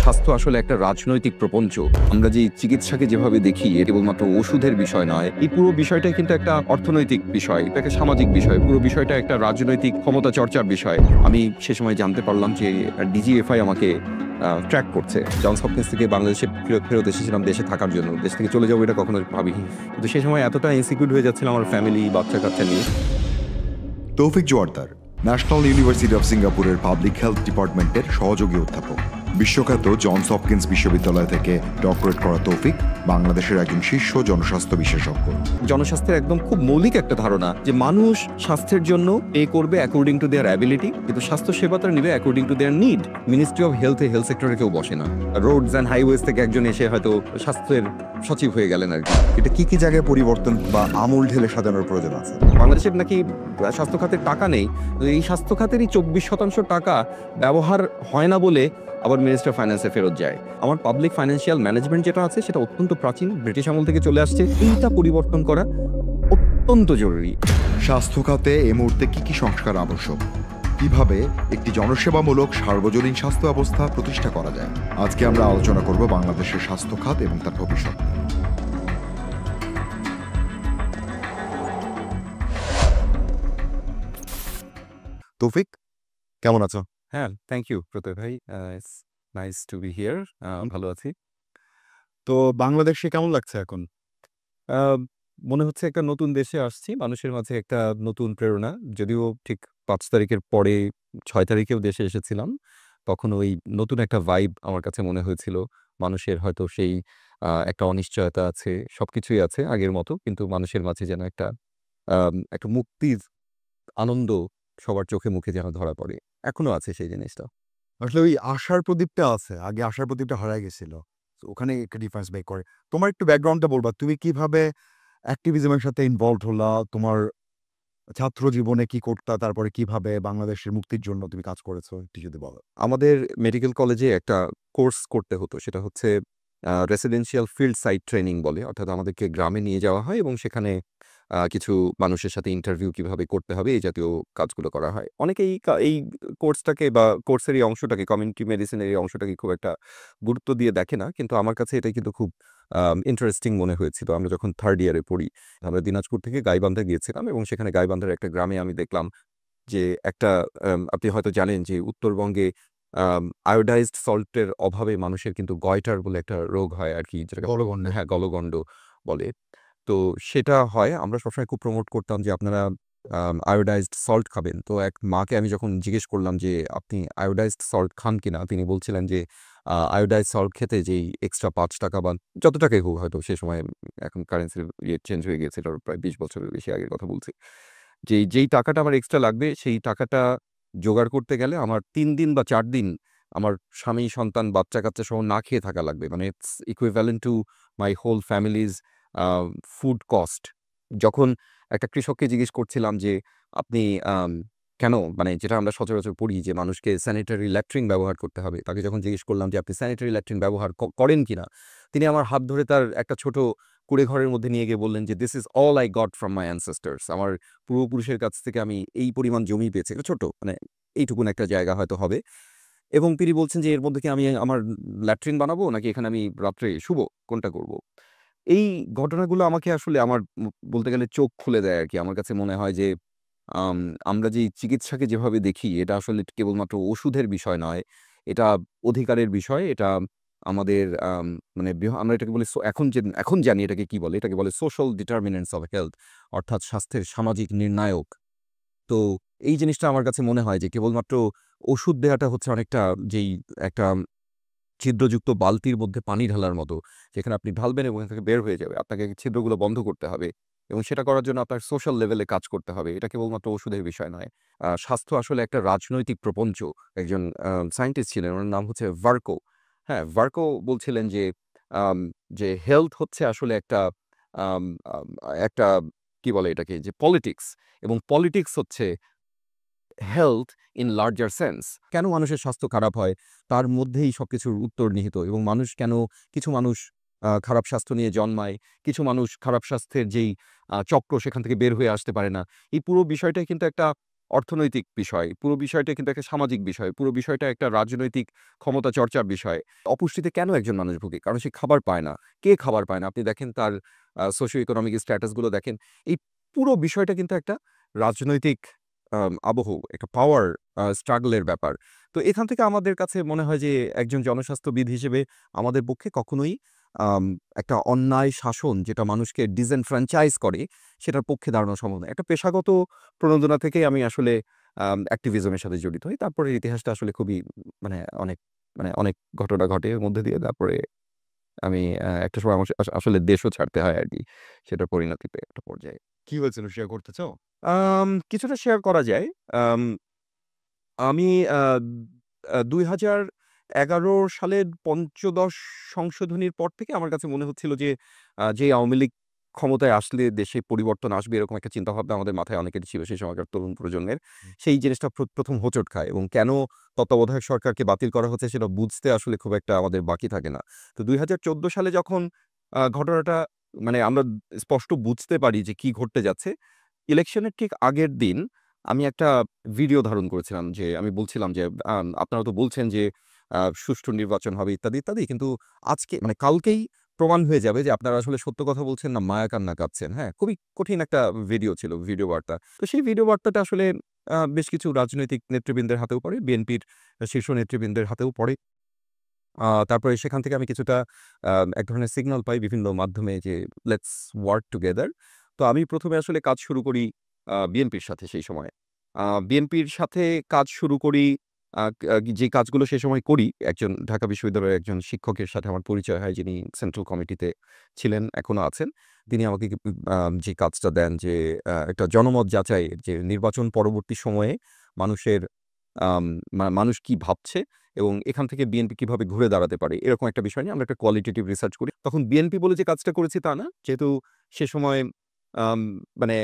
স্বাস্থ্য আসলে একটা রাজনৈতিক প্রপঞ্চ। আমরা যে চিকিৎসাকে যেভাবে দেখি এ কেবলমাত্র ওষুধের বিষয় নয়। এই পুরো বিষয়টাই কিন্তু একটা অর্থনৈতিক বিষয়, এটা একটা সামাজিক বিষয়। পুরো বিষয়টা একটা রাজনৈতিক ক্ষমতা চর্চার বিষয়। আমি সে সময় জানতে পারলাম যে ডিজিএফআই আমাকে ট্র্যাক করছে। জনস হপকিন্স থেকে বাংলাদেশে ফেরত এসেছিলাম দেশে থাকার জন্য। দেশ থেকে চলে যাবো এটা কখনো ভাবিনি। কিন্তু সে সময় এতটা ইনসিকিউর হয়ে যাচ্ছিলাম আমার ফ্যামিলি, বাচ্চা-কাচ্চা নিয়ে। তৌফিক জোয়ারদার ন্যাশনাল ইউনিভার্সিটি অফ সিঙ্গাপুরের পাবলিক হেলথ ডিপার্টমেন্টের সহযোগী অধ্যাপক। বিশ্বখ্যাত জনস হপকিন্স বিশ্ববিদ্যালয় থেকে ডক্টরেট করা তৌফিক বাংলাদেশের একজন শীর্ষ জনস্বাস্থ্য বিশেষজ্ঞ। জনস্বাস্থ্যের একদম খুব মৌলিক একটা ধারণা যে মানুষ স্বাস্থ্যের জন্য পে করবে অ্যাকর্ডিং টু দেয়ার অ্যাবিলিটি, কিন্তু স্বাস্থ্য সেবা তারা নিবে according to their need. Ministry of হেলথে হেলথ সেক্টরে কেউ বসে না। রোডস অ্যান্ড হাইওয়েজ থেকে একজন এসে হয়তো স্বাস্থ্যের সচিব হয়ে গেলেন আর কি। এটা কি কি জায়গায় পরিবর্তন বা আমূল ঢেলে সাজানোর প্রয়োজন আছে? বাংলাদেশের নাকি স্বাস্থ্য খাতের টাকা নেই, তো এই স্বাস্থ্য খাতেরই 24% টাকা ব্যবহার হয় না বলে আবার মিনিস্টার ফাইন্যান্সে ফেরত যায়। আমার পাবলিক ফাইন্যান্সিয়াল ম্যানেজমেন্ট যেটা আছে সেটা অত্যন্ত প্রাচীন, ব্রিটিশ আমল থেকে চলে আসছে। এইটা পরিবর্তন করা অত্যন্ত জরুরি। স্বাস্থ্য খাতে এই মুহূর্তে কি কি সংস্কার আবশ্যক? কিভাবে একটি জনসেবামূলক সার্বজনীন স্বাস্থ্য ব্যবস্থা প্রতিষ্ঠা করা যায়? আজকে আমরা আলোচনা করব বাংলাদেশের স্বাস্থ্য খাত এবং তার ভবিষ্যৎ। তৌফিক, কেমন আছো? হ্যাঁ, থ্যাংক ইউ প্রত্যয় ভাই। It's nice to B here. ভালো আছি। তো বাংলাদেশে কেমন লাগছে এখন? আ মনে হচ্ছে একটা নতুন দেশে আসছি। মানুষের মাঝে একটা নতুন প্রেরণা। যদিও ঠিক ৫ তারিখের পরে ৬ তারিখেও দেশে এসেছিলাম। তখন ওই নতুন একটা ভাইব আমার কাছে মনে হয়েছিল। মানুষের হয়তো সেই একটা অনিশ্চয়তা আছে, সবকিছুই আছে আগের মতো। কিন্তু মানুষের মাঝে যেন একটা মুক্তির আনন্দ সবার চোখে মুখে যেন ধরা পড়ে। এখনো আছে সেই জিনিসটা। আসলে ওই আশার প্রদীপটা আছে। আগে আশার প্রদীপটা হারায় গেছিল। তো ওখানে একটা ডিফারেন্স মেক করে। তোমার একটু ব্যাকগ্রাউন্ডটা বলবা। তুমি কিভাবে অ্যাক্টিভিজমের সাথে ইনভলভড হলা? তোমার ছাত্র জীবনে কি করতা? তারপরে কিভাবে বাংলাদেশের মুক্তির জন্য তুমি কাজ করেছো? একটু যদি বলো। আমাদের মেডিকেল কলেজে একটা কোর্স করতে হতো। সেটা হচ্ছে রেসিডেন্সিয়াল ফিল্ড সাইট ট্রেনিং বলে। অর্থাৎ আমাদেরকে গ্রামে নিয়ে যাওয়া হয় এবং সেখানে কিছু মানুষের সাথে ইন্টারভিউ কিভাবে করতে হবে এই জাতীয় কাজগুলো করা হয়। অনেকেই এই কোর্সটাকে বা কোর্সের এই অংশটাকে কমিউনিটি মেডিসিনের এই অংশটাকে খুব একটা গুরুত্ব দিয়ে দেখে না। কিন্তু আমার কাছে এটা কিন্তু খুব ইন্টারেস্টিং মনে হয়েছিল। আমরা যখন 3rd ইয়ারে পড়ি, আমরা দিনাজপুর থেকে গাইবান্ধা গিয়েছিলাম এবং সেখানে গাইবান্ধার একটা গ্রামে আমি দেখলাম যে একটা আপনি হয়তো জানেন যে উত্তরবঙ্গে আয়োডাইজড সল্টের অভাবে মানুষের কিন্তু গয়টার বলে একটা রোগ হয় আরকি, যেটাকে গলগণ্ড। হ্যাঁ, গলগণ্ড বলে। তো সেটা হয়। আমরা সবসময় খুব প্রমোট করতাম যে আপনারা আয়োডাইজড সল্ট খাবেন। তো এক মাকে আমি যখন জিজ্ঞেস করলাম যে, "আপনি আয়োডাইজড সল্ট খান কিনা?" তিনি বলছিলেন যে, আয়োডাইজড সল্ট খেতে যেই এক্সট্রা ৳৫ বা যত টাকাই হোক হয়তো সে সময়, এখন কারেন্সির চেঞ্জ হয়ে গিয়েছে। এটা প্রায় ২০ বছরের বেশি আগের কথা বলছি। যেই টাকাটা আমার এক্সট্রা লাগবে সেই টাকাটা জোগাড় করতে গেলে আমার ৩ দিন বা ৪ দিন আমার স্বামী, সন্তান, বাচ্চা-কাচ্চা সহ না খেয়ে থাকা লাগবে। মানে it's equivalent to my whole family's uh food cost. যখন একটা কৃষককে জিজ্ঞেস করছিলাম যে, "আপনি আম কেন?" মানে যেটা আমরা সচরাচর পড়ি যে মানুষকে স্যানিটারি ল্যাট্রিন ব্যবহার করতে হবে। তাকে যখন জিজ্ঞেস করলাম যে, "আপনি স্যানিটারি ল্যাট্রিন ব্যবহার করেন কিনা?" তিনি আমার হাত ধরে তার একটা ছোট কুঁড়েঘরের মধ্যে নিয়ে গিয়ে বললেন যে, "this is all I got from my ancestors." আমার পূর্বপুরুষের কাছ থেকে আমি এই পরিমাণ জমি পেয়েছি। একটা ছোট মানে এইটুকুন একটা জায়গা হয়তো হবে। এবং তিনি বলছেন যে, "এর মধ্যে কি আমি আমার ল্যাট্রিন বানাবো নাকি এখানে আমি রাত্রে শুবো? কোনটা করব?" এই ঘটনাগুলো আমাকে আসলে আমার বলতে গেলে চোখ খুলে দেয় আরকি। আমার কাছে মনে হয় যে আম আমরা যেই চিকিৎসাকে যেভাবে দেখি এটা আসলে কেবলমাত্র ওষুধের বিষয় নয়। এটা অধিকারের বিষয়। এটা আমাদের মানে আমরা এটাকে বলি এখন জানি এটাকে কি বলে। এটাকে বলে সোশ্যাল ডিটারমিনেন্টস অফ হেলথ, অর্থাৎ স্বাস্থ্যের সামাজিক নির্ণায়ক। তো এই জিনিসটা আমার কাছে মনে হয় যে কেবলমাত্র ওষুধ দেয়াটা হচ্ছে অনেকটা যেই একটা ছিদ্রযুক্ত বালতির মধ্যে পানি ঢালার মতো। যেখানে আপনি ঢালবেন এবং এখান থেকে বের হয়ে যাবে। আপনাকে ছিদ্রগুলো বন্ধ করতে হবে এবং সেটা করার জন্য আপনার সোশ্যাল লেভেলে কাজ করতে হবে। এটা কেবলমাত্র ওষুধের বিষয় নয়। স্বাস্থ্য আসলে একটা রাজনৈতিক প্রপঞ্চ। একজন সায়েন্টিস্ট ছিলেন, উনার নাম হচ্ছে ভার্কো। হ্যাঁ, ভার্কো বলছিলেন যে আম যে হেলথ হচ্ছে আসলে আম আম একটা কি বলে এটাকে, যে পলিটিক্স, এবং পলিটিক্স হচ্ছে হেলথ ইন লার্জার সেন্স। কেন মানুষের স্বাস্থ্য খারাপ হয়? তার মধ্যেই সবকিছুর উত্তর নিহিত, এবং কিছু মানুষ খারাপ স্বাস্থ্য নিয়ে জন্মায়, কিছু মানুষ খারাপ স্বাস্থ্যের যেই চক্র সেখান থেকে বের হয়ে আসতে পারে না। এই পুরো বিষয়টাই কিন্তু একটা অর্থনৈতিক বিষয়, পুরো বিষয়টা কিন্তু একটা সামাজিক বিষয়, পুরো বিষয়টা একটা রাজনৈতিক ক্ষমতা চর্চার বিষয়। অপুষ্টিতে কেন একজন মানুষ ভোগে? কারণ সে খাবার পায় না। কে খাবার পায় না? আপনি দেখেন তার সোশিও ইকোনমিক স্ট্যাটাস গুলো দেখেন। এই পুরো বিষয়টা কিন্তু একটা রাজনৈতিক আবহ, একটা পাওয়ার স্ট্রাগল এর ব্যাপার। তো এখান থেকে আমাদের কাছে মনে হয় যে একজন জনস্বাস্থ্যবিদ হিসেবে আমাদের পক্ষে কখনোই আম একটা অন্যায় শাসন যেটা মানুষকে ডিসএনফ্র্যাঞ্চাইজ করে, সেটার পক্ষে দাঁড়ানো সম্ভব নয়। একটা পেশাগত প্রণোদনা থেকেই আমি আসলে অ্যাক্টিভিজমের সাথে জড়িত হই। তারপরে ইতিহাসটা আসলে খুবই মানে অনেক অনেক ঘটনা ঘটে এর মধ্যে দিয়ে। তারপরে আমি একটা সময় আমার আসলে দেশও ছাড়তে হয় আরকি। সেটার পরিণতিতে একটা পর্যায়ে। কি হয়েছিল শেয়ার করতে চাও? কিছুটা শেয়ার করা যায়। আম আমি আ আ ২০১১ সালের পঞ্চদশ সংশোধনীর পর থেকে আমার কাছে মনে হচ্ছিল যে যে আওয়ামী লীগ ক্ষমতায় আসলে দেশে পরিবর্তন আসবে এরকম একটা চিন্তাভাবনা আমাদের মাথায় অনেকেরই ছিল সেই সময়কার তরুণ প্রজন্মের। হুম। সেই জিনিসটা ১ম হোঁচট খায় এবং কেন তত্ত্বাবধায়ক সরকারকে বাতিল করা হচ্ছে সেটা বুঝতে আসলে খুব একটা আমাদের বাকি থাকে না। তো ২০১৪ সালে যখন ঘটনাটা আমরা স্পষ্ট বুঝতে পারি যে কি ঘটতে যাচ্ছে, ইলেকশনের ঠিক আগের দিন আমি একটা ভিডিও ধারণ করেছিলাম যে আমি বলছিলাম যে, "আপনারা তো বলছেন যে সুষ্ঠু নির্বাচন হবে ইত্যাদি, ইত্যাদি। কিন্তু আজকে কালকেই প্রমাণ হয়ে যাবে যে আপনারা আসলে সত্য কথা বলছেন না মায়া কান্না কাঁদছেন।" হ্যাঁ? খুবই কঠিন একটা ভিডিও ছিল, ভিডিও বার্তা। তো সেই ভিডিও বার্তাটা আসলে বেশ কিছু রাজনৈতিক নেতৃবৃন্দের হাতেও পড়ে, বিএনপির শীর্ষ নেতৃবৃন্দের হাতেও পড়ে। তারপরে সেখান থেকে আমি কিছুটা আ এক ধরনের সিগনাল পাই বিভিন্ন মাধ্যমে যে, "লেটস ওয়ার্ক টুগেদার।" তো আমি ১ম এ আসলে কাজ শুরু করি বিএনপির সাথে সেই সময়ে। বিএনপির সাথে কাজ শুরু করি যে কাজগুলো সে সময় করি, একজন ঢাকা বিশ্ববিদ্যালয়ের একজন শিক্ষকের সাথে আমার পরিচয় হয় যিনি সেন্ট্রাল কমিটিতে ছিলেন, এখনো আছেন। তিনি আমাকে যে কাজটা দেন যে একটা জনমত যাচাই যে নির্বাচন পরবর্তী সময়ে মানুষের আম মানুষ কি ভাবছে এবং এখান থেকে বিএনপি কিভাবে ঘুরে দাঁড়াতে পারে, এরকম একটা বিষয় নিয়ে আমরা একটা কোয়ালিটেটিভ রিসার্চ করি। তখন বিএনপি বলে যে কাজটা করেছি তা না। যেহেতু সে সময় আম মানে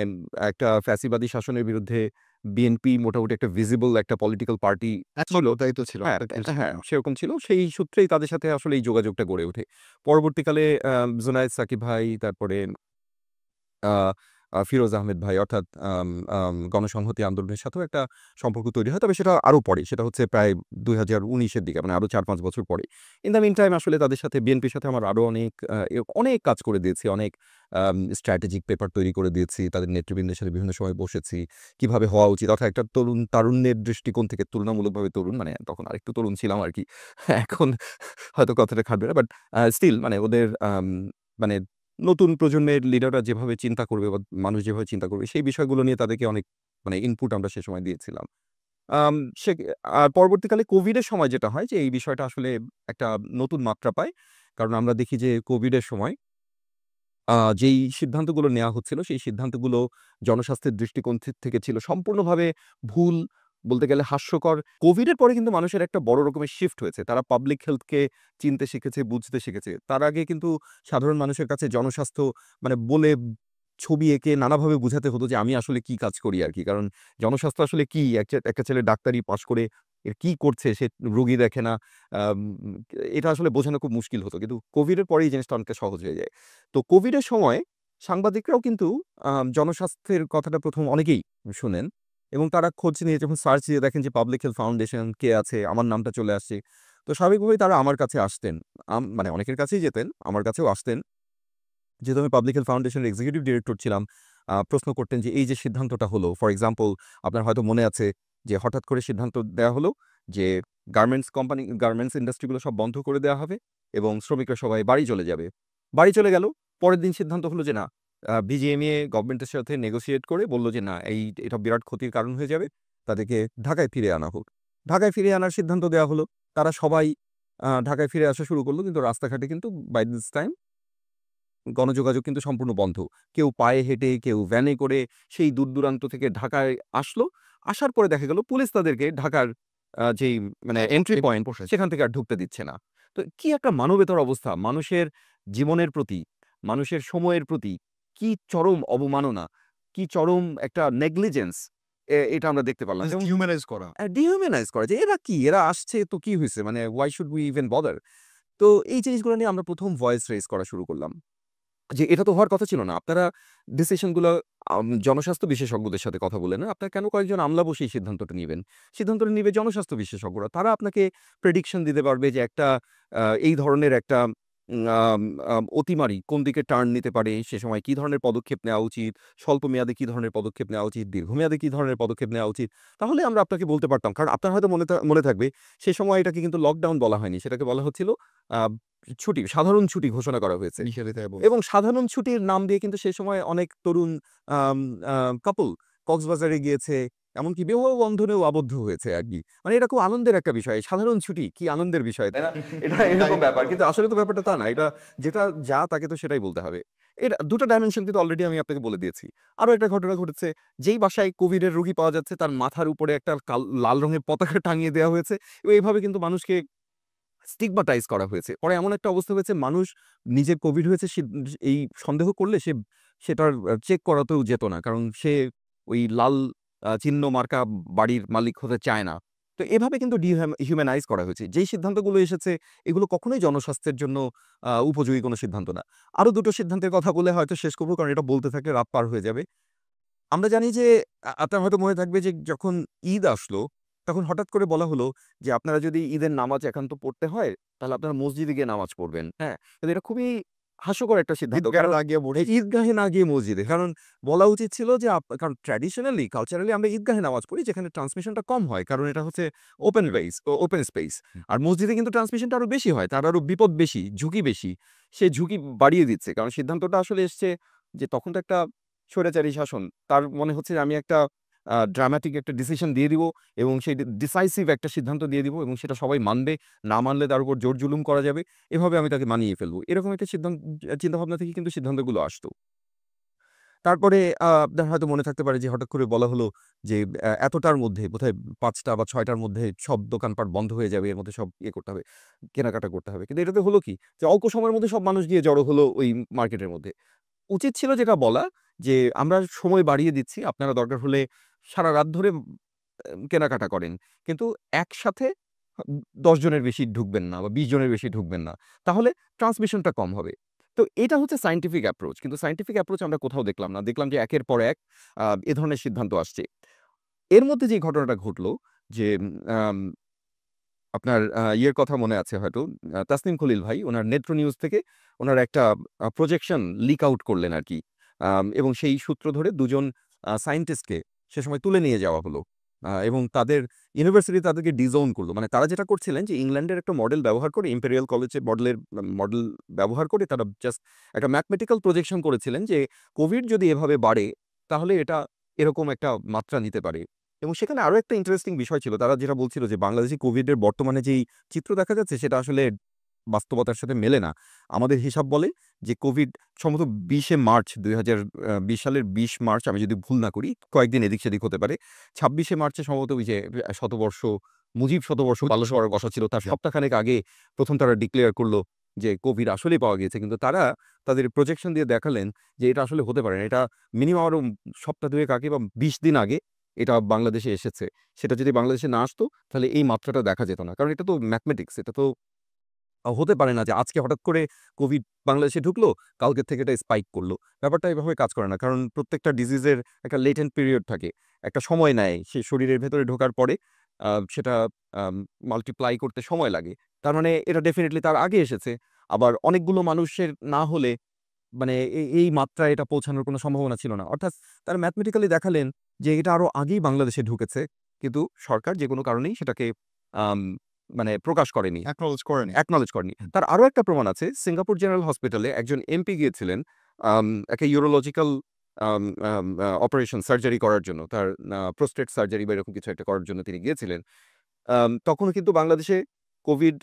একটা ফ্যাসিবাদী শাসনের বিরুদ্ধে বিএনপি মোটামুটি একটা ভিজিবল একটা পলিটিক্যাল পার্টি ছিল। তাই তো ছিল। হ্যাঁ, একটা কিছু ছিল। হ্যাঁ, সেরকম ছিল। সেই সূত্রেই তাদের সাথে আসলে এই যোগাযোগটা গড়ে ওঠে। পরবর্তীকালে জুনায়েদ সাকিব ভাই, তারপরে আ আ ফিরোজ আহমেদ ভাই অর্থাৎ আম আম গণসংহতি আন্দোলনের সাথেও একটা সম্পর্ক তৈরি হয়। তবে সেটা আরো পরে। সেটা হচ্ছে প্রায় ২০১৯ এর দিকে আরো ৪-৫ বছর পরে। ইন দ্য মিন টাইম আসলে তাদের সাথে বিএনপির সাথে আমার আরো অনেক কাজ করে দিয়েছি। অনেক স্ট্র্যাটেজিক পেপার তৈরি করে দিয়েছি। তাদের নেতৃবৃন্দের সাথে বিভিন্ন সময় বসেছি। কিভাবে হওয়া উচিত অর্থাৎ একটা তারুণ্যের দৃষ্টিকোণ থেকে তুলনামূলকভাবে তরুণ তখন আরেকটু তরুণ ছিলাম আরকি। এখন হয়তো কথাটা খাটবে না। বাট স্টিল ওদের মানে নতুন প্রজন্মের লিডাররা যেভাবে চিন্তা করবে বা মানুষ যেভাবে চিন্তা করবে সেই বিষয়গুলো নিয়ে তাদেরকে অনেক ইনপুট আমরা সে সময় দিয়েছিলাম। আম সে আর পরবর্তীকালে কোভিডের সময় যেটা হয় যে এই বিষয়টা আসলে একটা নতুন মাত্রা পায়। কারণ আমরা দেখি যে কোভিডের সময় যেই সিদ্ধান্তগুলো নেওয়া হচ্ছিল, সেই সিদ্ধান্তগুলো জনস্বাস্থ্যের দৃষ্টিকোণ থেকে ছিল সম্পূর্ণভাবে ভুল, বলতে গেলে হাস্যকর। কোভিডের পরে কিন্তু মানুষের একটা বড় রকমের শিফট হয়েছে। তারা পাবলিক হেলথকে চিনতে শিখেছে, বুঝতে শিখেছে। তার আগে কিন্তু সাধারণ মানুষের কাছে জনস্বাস্থ্য বলে ছবি এঁকে নানাভাবে বুঝাতে হতো যে আমি আসলে কি কাজ করি আরকি। কারণ জনস্বাস্থ্য আসলে কি? একটা ছেলে ডাক্তারি পাস করে এর কি করছে? সে রোগী দেখে না। আম এটা আসলে বোঝানো খুব মুশকিল হতো। কিন্তু কোভিডের পরে এই জিনিসটা অনেকটা সহজ হয়ে যায়। তো কোভিডের সময় সাংবাদিকরাও কিন্তু জনস্বাস্থ্যের কথাটা ১ম অনেকেই শোনেন এবং তারা খোঁজ নিয়ে যখন সার্চ দিয়ে দেখেন যে পাবলিক হেলথ ফাউন্ডেশন কে আছে, আমার নামটা চলে আসছে। তো স্বাভাবিকভাবেই তারা আমার কাছে আসতেন। অনেকের কাছেই যেতেন, আমার কাছেও আসতেন। যেহেতু আমি পাবলিক হেলথ ফাউন্ডেশনের এক্সিকিউটিভ ডিরেক্টর ছিলাম, প্রশ্ন করতেন যে এই যে সিদ্ধান্তটা হলো, ফর এক্সাম্পল আপনার হয়তো মনে আছে যে হঠাৎ করে সিদ্ধান্ত দেয়া হলো যে গার্মেন্টস ইন্ডাস্ট্রি গুলো সব বন্ধ করে দেয়া হবে এবং শ্রমিকরা সবাই বাড়ি চলে যাবে। বাড়ি চলে গেল। পরের দিন সিদ্ধান্ত হলো যে না, বিজিএমইএ গভর্নমেন্টের সাথে নেগোশিয়েট করে বলল যে না এটা বিরাট ক্ষতির কারণ হয়ে যাবে। তাদেরকে ঢাকায় ফিরিয়ে আনা হোক। ঢাকায় ফিরিয়ে আনার সিদ্ধান্ত দেয়া হলো। তারা সবাই ঢাকায় ফিরে আসা শুরু করল। কিন্তু রাস্তাঘাটে কিন্তু বাই দিস টাইম গণযোগাযোগ কিন্তু সম্পূর্ণ বন্ধ। কেউ পায়ে হেঁটে, কেউ ভ্যানে করে সেই দূর-দূরান্ত থেকে ঢাকায় আসলো। আসার পরে দেখা গেল পুলিশ তাদেরকে ঢাকার যেই এন্ট্রি পয়েন্ট বসেছে। সেখান থেকে আর ঢুকতে দিচ্ছে না। তো কি একটা মানবেতর অবস্থা! মানুষের জীবনের প্রতি, মানুষের সময়ের প্রতি কি চরম অবমাননা, কি চরম একটা নেগলিজেন্স এটা আমরা দেখতে পারলাম। জাস্ট এবং হিউম্যানাইজ করা। ডিহিউম্যানাইজ করা যে এরা কি? এরা আসছে তো কি হইছে? why should we even bother? তো এই জিনিসগুলো নিয়ে আমরা ১ম ভয়েস রেইজ করা শুরু করলাম। যে এটা তো হওয়ার কথা ছিল না। আপনারা ডিসিশনগুলো জনস্বাস্থ্য বিশেষজ্ঞদের সাথে কথা বলে না। আপনারা কেন কয়েকজন আমলা বসেই সিদ্ধান্তটা নিবেন? সিদ্ধান্তটা নিবে জনস্বাস্থ্য বিশেষজ্ঞরা। তারা আপনাকে প্রেডিকশন দিতে পারবে যে একটা এই ধরনের একটা আম আম অতিমারি কোন দিকে টার্ন নিতে পারে, সে সময় কি ধরনের পদক্ষেপ নেওয়া উচিত, স্বল্প মেয়াদে কি ধরনের পদক্ষেপ নেওয়া উচিত, দীর্ঘমেয়াদে কি ধরনের পদক্ষেপ নেওয়া উচিত। তাহলে আমরা আপনাকে বলতে পারতাম। কারণ আপনার হয়তো মনে থাকবে সে সময় এটাকে কিন্তু লকডাউন বলা হয়নি। সেটাকে বলা হচ্ছিল আ ছুটি, সাধারণ ছুটি ঘোষণা করা হয়েছে। নিষেধাজ্ঞা এবং সাধারণ ছুটির নাম দিয়ে কিন্তু সে সময় অনেক তরুণ আম আ কাপল কক্সবাজারে গিয়েছে। এমনকি বিবাহ বন্ধনেও আবদ্ধ হয়েছে আরকি। মানে এটা খুব আনন্দের একটা বিষয়। সাধারণ ছুটি কি আনন্দের বিষয়, তাই না? এটা এরকম ব্যাপার। কিন্তু আসলে তো ব্যাপারটা তা না। এটা যেটা যা তাকে তো সেটাই বলতে হবে। এর ২ টা ডাইমেনশন কিন্তু অলরেডি আমি আপনাকে বলে দিয়েছি। আরো একটা ঘটনা ঘটেছে। যেই বাসায় কোভিড এর রোগী পাওয়া যাচ্ছে তার মাথার উপরে একটা লাল রঙের পতাকা টাঙিয়ে দেওয়া হয়েছে। এবং এভাবে কিন্তু মানুষকে স্টিগমাটাইজ করা হয়েছে। পরে এমন একটা অবস্থা হয়েছে মানুষ নিজের কোভিড হয়েছে এই সন্দেহ করলে সেটার চেক করাতেও যেত না। কারণ সে ওই লাল চিহ্ন মার্কা বাড়ির মালিক হতে চায় না। তো এভাবে কিন্তু হিউম্যানাইজ করা হয়েছে। যেই সিদ্ধান্তগুলো এসেছে এগুলো কখনোই জনস্বাস্থ্যের জন্য উপযোগী কোনো সিদ্ধান্ত না। আরো ২ টো সিদ্ধান্তের কথা বলে হয়তো শেষ করব কারণ এটা বলতে থাকলে রাত পার হয়ে যাবে। আমরা জানি যে আপনার হয়তো মনে থাকবে যে যখন ঈদ আসলো, তখন হঠাৎ করে বলা হলো যে, "আপনারা যদি ঈদের নামাজ একান্ত পড়তে হয়, তাহলে আপনারা মসজিদে গিয়ে নামাজ পড়বেন।" হ্যাঁ? কিন্তু এটা খুবই হাস্যকর একটা সিদ্ধান্ত। ঈদগাহে কারণ না গিয়ে মসজিদ ঈদগাহে না গিয়ে মসজিদে। কারণ বলা উচিত ছিল যে কারণ ট্র্যাডিশনালি, কালচারালি আমরা ঈদগাহে নামাজ পড়ি যেখানে ট্রান্সমিশনটা কম হয়। কারণ এটা হচ্ছে ওপেন স্পেস। আর মসজিদে কিন্তু ট্রান্সমিশনটা আরো বেশি হয়। তার আরো বিপদ বেশি, ঝুঁকি বেশি। সে ঝুঁকি বাড়িয়ে দিচ্ছে। কারণ সিদ্ধান্তটা আসলে এসছে যে তখন তো একটা স্বৈরাচারী শাসন। তার মনে হচ্ছে যে আমি একটা ড্রামাটিক একটা ডিসিশন দিয়ে দিব এবং সেই ডিসাইসিভ একটা সিদ্ধান্ত দিয়ে দিব এবং সেটা সবাই মানবে। না মানলে তার উপর জোর জুলুম করা যাবে। এভাবে আমি তাকে মানিয়ে ফেলব। এরকম একটা চিন্তাভাবনা থেকে কিন্তু সিদ্ধান্তগুলো আসতো। তারপরে আপনার হয়তো মনে থাকতে পারে যে হঠাৎ করে বলা হলো যে এতটার মধ্যে বোধহয় ৫ টা বা ৬ টার মধ্যে সব দোকানপাট বন্ধ হয়ে যাবে। এর মধ্যে সব করতে হবে, কেনাকাটা করতে হবে। কিন্তু এটাতে হলো কি? যে অল্প সময়ের মধ্যে সব মানুষ গিয়ে জড়ো হলো ওই মার্কেটের মধ্যে। উচিত ছিল যেটা বলা যে, "আমরা সময় বাড়িয়ে দিচ্ছি। আপনারা দরকার হলে সারারাত ধরে কেনাকাটা করেন। কিন্তু একসাথে ১০ জনের বেশি ঢুকবেন না বা ২০ জনের বেশি ঢুকবেন না। তাহলে ট্রান্সমিশনটা কম হবে।" তো এটা হচ্ছে সায়েন্টিফিক অ্যাপ্রোচ। কিন্তু সায়েন্টিফিক অ্যাপ্রোচ আমরা কোথাও দেখলাম না। দেখলাম যে একের পর এক এ ধরনের সিদ্ধান্ত আসছে। এর মধ্যে যে ঘটনাটা ঘটলো যে আম আপনার ইয়ের কথা মনে আছে হয়তো তাসনিম খলিল ভাই উনার নেত্র নিউজ থেকে উনার একটা প্রজেকশন লিক আউট করলেন আরকি। এবং সেই সূত্র ধরে ২ জন সায়েন্টিস্টকে সে সময় তুলে নিয়ে যাওয়া হলো। এবং তাদের ইউনিভার্সিটি তাদেরকে ডিজোন করল। মানে তারা যেটা করছিলেন যে ইংল্যান্ডের একটা মডেল ব্যবহার করে ইম্পেরিয়াল কলেজের মডেল ব্যবহার করে তারা জাস্ট একটা ম্যাথমেটিক্যাল প্রজেকশন করেছিলেন যে কোভিড যদি এভাবে বাড়ে তাহলে এটা এরকম একটা মাত্রা নিতে পারে। এবং সেখানে আরো একটা ইন্টারেস্টিং বিষয় ছিল। তারা যেটা বলছিল যে বাংলাদেশে কোভিডের বর্তমানে যেই চিত্র দেখা যাচ্ছে সেটা আসলে বাস্তবতার সাথে মেলে না। আমাদের হিসাব বলে যে কোভিড সম্ভবত ২০ মার্চ ২০২০ সালের ২০ মার্চ আমি যদি ভুল না করি, কয়েকদিন এদিক-সেদিক হতে পারে। ২৬ মার্চে সম্ভবত ওই যে শতবর্ষ মুজিব শতবর্ষ পালন করার কথা ছিল। তার সপ্তাহখানেক আগে ১ম তারা ডিক্লেয়ার করল যে কোভিড আসলেই পাওয়া গিয়েছে। কিন্তু তারা তাদের প্রজেকশন দিয়ে দেখালেন যে এটা আসলে হতে পারে না। এটা মিনিমাম আরো সপ্তাহ ২ এক আগে বা ২০ দিন আগে এটা বাংলাদেশে এসেছে। সেটা যদি বাংলাদেশে না আসতো তাহলে এই মাত্রাটা দেখা যেত না। কারণ এটা তো ম্যাথমেটিক্স এটা তো হতে পারে না যে আজকে হঠাৎ করে কোভিড বাংলাদেশে ঢুকলো, কালকের থেকে এটা স্পাইক করলো। ব্যাপারটা এভাবে কাজ করে না। কারণ প্রত্যেকটা ডিজিজের একটা লেটেন্ট পিরিয়ড থাকে। একটা সময় নেয়। সে শরীরের ভেতরে ঢোকার পরে সেটা মাল্টিপ্লাই করতে সময় লাগে। তার মানে এটা ডেফিনিটলি তার আগে এসেছে। আবার অনেকগুলো মানুষের না হলে মানে এই মাত্রায় এটা পৌঁছানোর কোনো সম্ভাবনা ছিল না। অর্থাৎ তারা ম্যাথমেটিক্যালি দেখালেন যে এটা আরো আগেই বাংলাদেশে ঢুকেছে। কিন্তু সরকার যেকোনো কারণেই সেটাকে আম মানে প্রকাশ করেনি। অ্যাকনোলেজ করেনি। অ্যাকনলেজ করেনি। তার আরো একটা প্রমাণ আছে। সিঙ্গাপুর জেনারেল হসপিটালে একজন এমপি গিয়েছিলেন একটা ইউরোলজিক্যাল আম আম আ অপারেশন সার্জারি করার জন্য। তার প্রোস্টেট সার্জারি বা এরকম কিছু একটা করার জন্য তিনি গিয়েছিলেন। তখনও কিন্তু বাংলাদেশে কোভিড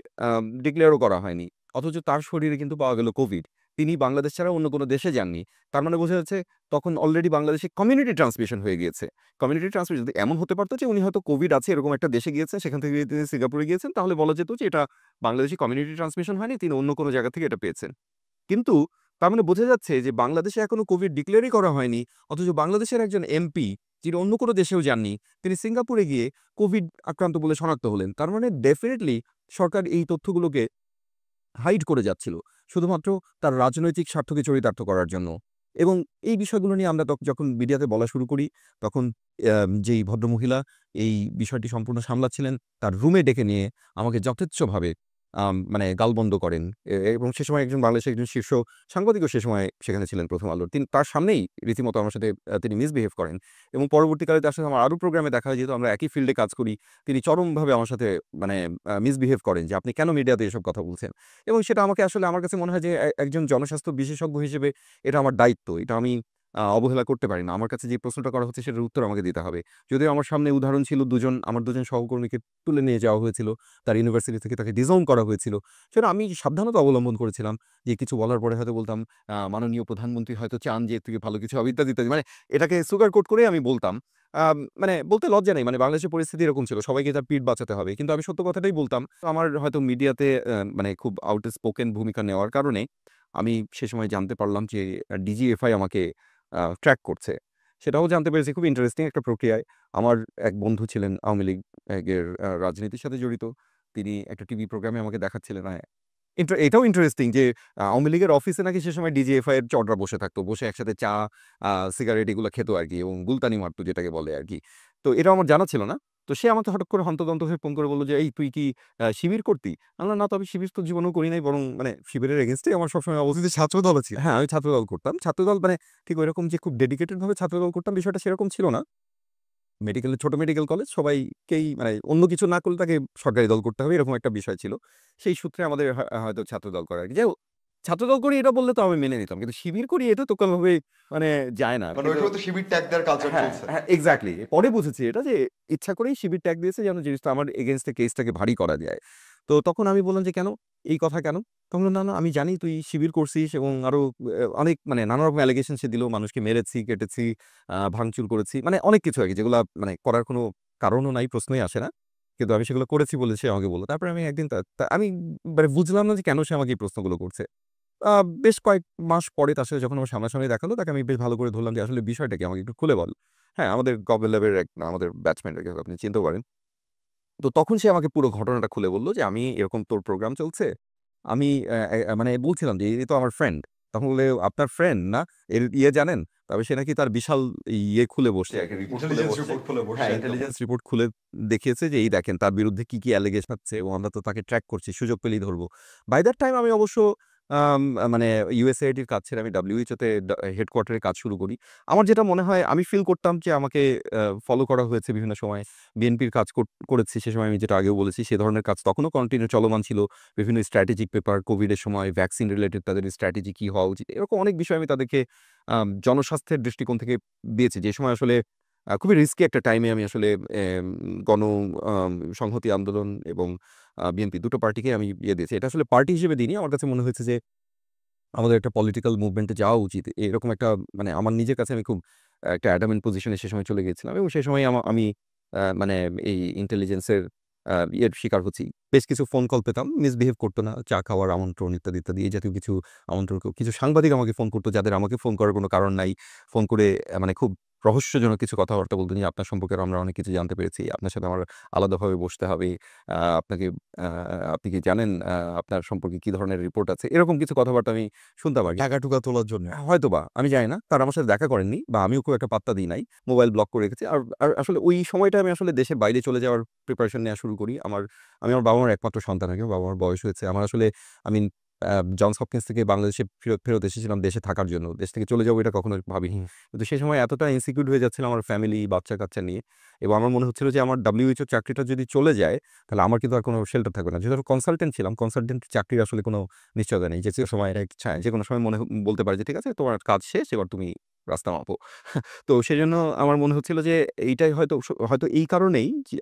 ডিক্লেয়ারও করা হয়নি। অথচ তার শরীরে কিন্তু পাওয়া গেল কোভিড। তিনি বাংলাদেশ ছাড়া অন্য কোনো দেশে যাননি। তার মানে বোঝা যাচ্ছে তখন অলরেডি বাংলাদেশে কমিউনিটি ট্রান্সমিশন হয়ে গিয়েছে। কমিউনিটি ট্রান্সমিশন যদি এমন হতে পারত যে উনি হয়তো কোভিড আছে এরকম একটা দেশে গিয়েছেন, সেখান থেকে তিনি সিঙ্গাপুরে গিয়েছেন তাহলে বলা যেত যে এটা বাংলাদেশে কমিউনিটি ট্রান্সমিশন হয়নি, তিনি অন্য কোনো জায়গা থেকে এটা পেয়েছেন। কিন্তু তার মানে বোঝা যাচ্ছে যে বাংলাদেশে এখনো কোভিড ডিক্লেয়ারই করা হয়নি। অথচ বাংলাদেশের একজন এমপি যিনি অন্য কোনো দেশেও যাননি, তিনি সিঙ্গাপুরে গিয়ে কোভিড আক্রান্ত বলে শনাক্ত হলেন। তার মানে ডেফিনিটলি সরকার এই তথ্যগুলোকে হাইড করে যাচ্ছিল। শুধুমাত্র তার রাজনৈতিক স্বার্থকে চরিতার্থ করার জন্য। এবং এই বিষয়গুলো নিয়ে আমরা যখন মিডিয়াতে বলা শুরু করি, তখন যেই ভদ্রমহিলা এই বিষয়টি সম্পূর্ণ সামলাচ্ছিলেন, তার রুমে ডেকে নিয়ে আমাকে যথেচ্ছভাবে মানে গালমন্দ করেন। এবং সে সময় একজন বাংলাদেশের একজন শীর্ষ সাংবাদিকও সে সময় সেখানে ছিলেন ১ম আলোর। তার সামনেই রীতিমতো আমার সাথে তিনি মিসবিহেভ করেন। এবং পরবর্তীকালে তার সাথে আমার আরও প্রোগ্রামে দেখা হয়, যেহেতু আমরা একই ফিল্ডে কাজ করি, তিনি চরমভাবে আমার সাথে মানে মিসবিহেভ করেন যে, "আপনি কেন মিডিয়াতে এসব কথা বলছেন?" এবং সেটা আমাকে আসলে আমার কাছে মনে হয় যে একজন জনস্বাস্থ্য বিশেষজ্ঞ হিসেবে এটা আমার দায়িত্ব। এটা আমি অবহেলা করতে পারি না। আমার কাছে যে প্রশ্নটা করা হচ্ছে সেটার উত্তর আমাকে দিতে হবে। যদিও আমার সামনে উদাহরণ ছিল আমার ২ জন সহকর্মীকে তুলে নিয়ে যাওয়া হয়েছিল। তার ইউনিভার্সিটি থেকে তাকে ডিসওন করা হয়েছিল। সেটা আমি সাবধানতা অবলম্বন করেছিলাম যে কিছু বলার পরে হয়তো বলতাম, "মাননীয় প্রধানমন্ত্রী হয়তো চান যে এর থেকে ভালো কিছু হবে" ইত্যাদি, ইত্যাদি। মানে এটাকে সুগার কোট করেই আমি বলতাম। মানে বলতে লজ্জা নেই। মানে বাংলাদেশের পরিস্থিতি এরকম ছিল। সবাইকে তার পিঠ বাঁচাতে হবে। কিন্তু আমি সত্য কথাটাই বলতাম। তো আমার হয়তো মিডিয়াতে মানে খুব আউটস্পোকেন ভূমিকা নেওয়ার কারণে আমি সে সময় জানতে পারলাম যে ডিজিএফআই আমাকে ট্র্যাক করছে। সেটাও জানতে পেরেছি খুব ইন্টারেস্টিং একটা প্রক্রিয়ায়। আমার এক বন্ধু ছিলেন আওয়ামী লীগ এর রাজনীতির সাথে জড়িত। তিনি একটা টিভি প্রোগ্রামে আমাকে দেখাচ্ছিলেন। এটাও ইন্টারেস্টিং যে আওয়ামী লীগের অফিসে নাকি সে সময় ডিজিএফআই এর চড়রা বসে থাকতো। বসে একসাথে চা, সিগারেট এগুলো খেত আরকি এবং গুলতানি মারত যেটাকে বলে আরকি। তো এটাও আমার জানা ছিল না। তো সে আমাকে হঠাৎ করে হন্তদন্ত হয়ে ফোন করে বলল যে, "এই তুই কি শিবির করতি?" আমি বললাম, "না তো আমি শিবির তো জীবনেও করি নাই। বরং মানে শিবিরের এগেইনস্ট এ আমার সবসময় তুমি অবস্থান।" তো ছাত্রদলে ছিলে। হ্যাঁ, আমি ছাত্রদল করতাম। ছাত্রদল মানে ঠিক ঐরকম যে খুব ডেডিকেটেড ভাবে ছাত্রদল করতাম বিষয়টা সেরকম ছিল না। ছোট মেডিকেল কলেজ সবাইকেই মানে অন্য কিছু না করলে তাকে সরকারি দল করতে হবে এরকম একটা বিষয় ছিল। সেই সূত্রে আমাদের হয়তো ছাত্রদল করা আরকি। যাই হোক, ছাত্রদল করি এটা বললে তো আমি মেনে নিতাম। কিন্তু শিবির করি এটা তো কোনোভাবেই মানে যায় না। মানে ওই কিন্তু সময় তো শিবির ট্যাগ দেওয়ার কালচার হ্যাঁ, চলছে। হ্যাঁ, এক্সাক্টলি। পরে বুঝেছি এটা যে ইচ্ছা করেই শিবির ট্যাগ দিয়েছে যেন জিনিসটা আমার এগেইনস্ট এ কেসটাকে ভারী করা যায়। তো তখন আমি বললাম যে, "কেন? এই কথা কেন?" তখন বলল, "না, না আমি জানি তুই শিবির করছিস এবং আরো অনেক মানে নানা রকম অ্যালিগেশন সে দিল। মানুষকে মেরেছি, কেটেছি, ভাঙচুর করেছি। মানে অনেক কিছু আরকি যেগুলা মানে করার কোনো কারণও নাই, প্রশ্নই আসে না। কিন্তু আমি সেগুলো করেছি বলে সে আমাকে বলল। তারপরে আমি একদিন তা তা আমি মানে বুঝলাম না যে কেন সে আমাকে এই প্রশ্নগুলো করছে। আ বেশ কয়েক মাস পরে তার সাথে যখন আমার সামনাসামনি দেখা হলো, তাকে আমি বেশ ভালো করে ধরলাম যে, "আসলে বিষয়টা কি? আমাকে একটু খুলে বল।" হ্যাঁ, আমাদের গভর্নমেন্ট ল্যাবের আমাদের ব্যাচমেট আরকি, আপনি চিনতেও পারেন। তো তখন সে আমাকে পুরো ঘটনাটা খুলে বলল যে, "আমি এরকম তোর প্রোগ্রাম চলছে। আমি মানে বলছিলাম যে, "এ তো আমার ফ্রেন্ড।" তখন বলল, "আপনার ফ্রেন্ড না? এর ইয়ে জানেন?" তারপরে সে নাকি তার বিশাল ইয়ে খুলে বসছে আরকি, রিপোর্ট খুলে ইন্টেলিজেন্স বসছে। রিপোর্ট খুলে বসছে হ্যাঁ, একদম। ইন্টেলিজেন্স রিপোর্ট খুলে দেখিয়েছে যে, "এই দেখেন তার বিরুদ্ধে কি, কি অ্যালিগেশন হচ্ছে এবং আমরা তো তাকে ট্র্যাক করছি। সুযোগ পেলেই ধরব।" বাই দ্যাট টাইম আমি অবশ্য মানে USAID র কাজ ছেড়ে আমি WHO তে হেডকোয়ার্টারে কাজ শুরু করি। আমার যেটা মনে হয় আমি ফিল করতাম যে আমাকে ফলো করা হয়েছে বিভিন্ন সময়। বিএনপির কাজ করেছি সে সময় আমি যেটা আগেও বলেছি সে ধরনের কাজ তখনও কন্টিনিউ চলমান ছিল। বিভিন্ন স্ট্র্যাটেজিক পেপার, কোভিডের সময় ভ্যাকসিন রিলেটেড তাদের স্ট্র্যাটেজি কি হওয়া উচিত। এরকম অনেক বিষয় আমি তাদেরকে জনস্বাস্থ্যের দৃষ্টিকোণ থেকে দিয়েছি। যে সময় আসলে খুবই রিস্কি একটা টাইমে আমি আসলে গণ সংহতি আন্দোলন এবং বিএনপি দুটো পার্টিকে আমি ইয়ে দিয়েছি। এটা আসলে পার্টি হিসেবে দিইনি। আমার কাছে মনে হয়েছে যে আমাদের একটা পলিটিক্যাল মুভমেন্ট এ যাওয়া উচিত। এরকম একটা মানে আমার নিজের কাছে আমি খুব একটা অ্যাডামেন্ট পজিশন এ সে সময় চলে গিয়েছিলাম এবং সে সময় আমি মানে এই ইন্টেলিজেন্স এর ইয়ের শিকার হচ্ছি। বেশ কিছু ফোন কল পেতাম। মিসবিহেভ করত না। চা খাওয়ার আমন্ত্রণ ইত্যাদি, ইত্যাদি এই জাতীয় কিছু আমন্ত্রণ কিছু সাংবাদিক আমাকে ফোন করত যাদের আমাকে ফোন করার কোনো কারণ নাই। ফোন করে মানে খুব রহস্যজনক কিছু কথাবার্তা বলত যে, "আপনার সম্পর্কে আমরা অনেক কিছু জানতে পেরেছি। আপনার সাথে আমার আলাদাভাবে বসতে হবে। আপনাকে আ আপনি কি জানেন আপনার সম্পর্কে কি ধরনের রিপোর্ট আছে?" এরকম কিছু কথাবার্তা আমি শুনতাম আরকি। টাকা-টুকা তোলার জন্য। হয়তোবা আমি জানি না। তারা আমার সাথে দেখা করেননি বা আমিও খুব একটা পাত্তা দিই নাই। মোবাইল ব্লক করে রেখেছি। আর আর আসলে ওই সময়টা আমি আসলে দেশের বাইরে চলে যাওয়ার প্রিপারেশন নেয়া শুরু করি। আমি আমার বাবা-মার একমাত্র সন্তান আরকি। বাবা-মার বয়স হয়েছে। আমার আসলে আমি জনস হপকিন্স থেকে বাংলাদেশে ফেরত এসেছিলাম দেশে থাকার জন্য। দেশ থেকে চলে যাবো এটা কখনো ভাবিনি। কিন্তু সে সময় এতটা ইনসিকিউর হয়ে যাচ্ছিল আমার ফ্যামিলি, বাচ্চা-কাচ্চা নিয়ে এবং আমার মনে হচ্ছিল যে আমার WHO চাকরিটা যদি চলে যায়, তাহলে আমার কিন্তু আর কোনো শেল্টার থাকবে না। যেহেতু আমি কনসালটেন্ট ছিলাম, কনসালটেন্ট চাকরির আসলে কোনো নিশ্চয়তা নেই। যেকোনো সময় বলতে পারে যে, "ঠিক আছে তোমার কাজ শেষ, এবার তুমি রাস্তা মাপো।" তো সেজন্য আমার মনে হচ্ছিল যে এইটাই হয়তো এই কারণেই যে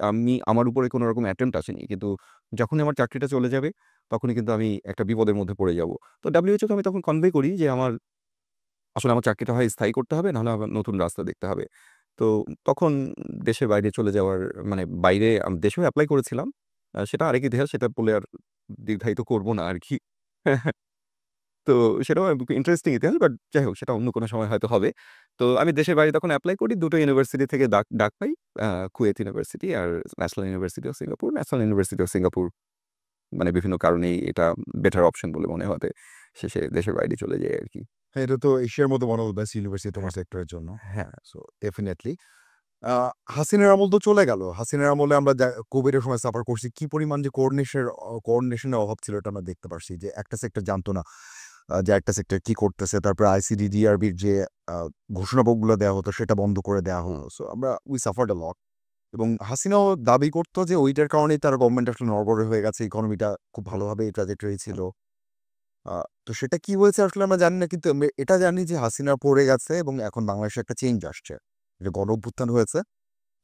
আমার উপরে কোনো রকম অ্যাটেম্প্ট আসেনি। কিন্তু যখনই আমার চাকরিটা চলে যাবে, তখনই কিন্তু আমি একটা বিপদের মধ্যে পড়ে যাবো। তো WHO কে আমি তখন কনভে করি যে আসলে আমার চাকরিটা হয় স্থায়ী করতে হবে, নাহলে আমার নতুন রাস্তা দেখতে হবে। তো তখন দেশের বাইরে চলে যাওয়ার মানে বাইরে দেশেও এপ্লাই করেছিলাম। সেটা আরেক ইতিহাস। সেটা বলে আর দীর্ঘায়িত করব না আরকি। তো সেটাও ইন্টারেস্টিং ইতিহাস। বাট যাই হোক সেটা অন্য কোনো সময় হয়তো হবে। তো আমি দেশের বাইরে তখন এপ্লাই করি। ২ টো ইউনিভার্সিটি থেকে ডাক পাই। কুয়েত ইউনিভার্সিটি আর National University of Singapore. National University of Singapore মানে বিভিন্ন কারণেই এটা বেটার অপশন বলে মনে হতে শেষে দেশের বাইরে চলে যাই আরকি। হ্যাঁ, এটা তো এশিয়ার মধ্যে one of the best university তোমার হ্যাঁ, সেক্টরের জন্য। হ্যাঁ। সো ডেফিনিটলি আ হাসিনার আমল তো চলে গেল। হাসিনার আমলে আমরা কোভিডের সময় সাফার করছি। কি পরিমাণ যে কোঅর্ডিনেশনের অভাব ছিল এটা আমরা দেখতে পারছি যে একটা সেক্টর জানতো না যে একটা সেক্টর কি করতেছে। তারপরে আইসিডিডিআরবির যে আ ঘোষণাপত্রগুলো দেওয়া হতো সেটা বন্ধ করে দেওয়া হুম। হলো। সো উই সাফারড আ লট এবং হাসিনাও দাবি করত যে ওইটার কারণেই তার গভর্নমেন্ট আসলে নড়বড়ে হয়ে গেছে। ইকোনমিটা খুব ভালোভাবে ট্র্যাজেক্টরি ছিল। আ তো সেটা কি হয়েছে আসলে আমরা জানি না। কিন্তু আমরা এটা জানি যে হাসিনা পড়ে গেছে এবং এখন বাংলাদেশে একটা চেঞ্জ আসছে। এটা গণ-অভ্যুত্থান হয়েছে।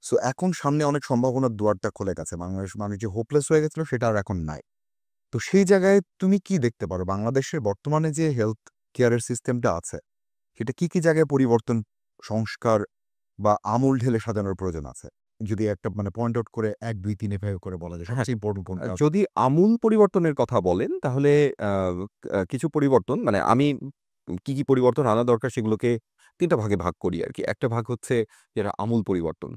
সো এখন সামনে অনেক সম্ভাবনার দুয়ারটা খুলে গেছে। বাংলাদেশের মানুষ যে হোপলেস হয়ে গেছিল সেটা আর এখন নাই। তো সেই জায়গায় তুমি কি দেখতে পারো? বাংলাদেশের বর্তমানে যে হেলথ কেয়ারের সিস্টেমটা আছে, সেটা কি জায়গায় পরিবর্তন, সংস্কার বা আমূল ঢেলে সাজানোর প্রয়োজন আছে? যদি একটা মানে পয়েন্ট আউট করে ১, ২, ৩ এভাবে করে বলা যায় হ্যাঁ, সবচেয়ে ইম্পোর্টেন্ট কোনটা? যদি আমূল পরিবর্তনের কথা বলেন তাহলে আ কিছু পরিবর্তন মানে আমি কি পরিবর্তন আনা দরকার সেগুলোকে ৩ টা ভাগে ভাগ করি আরকি। একটা ভাগ হচ্ছে যেটা আমূল পরিবর্তন।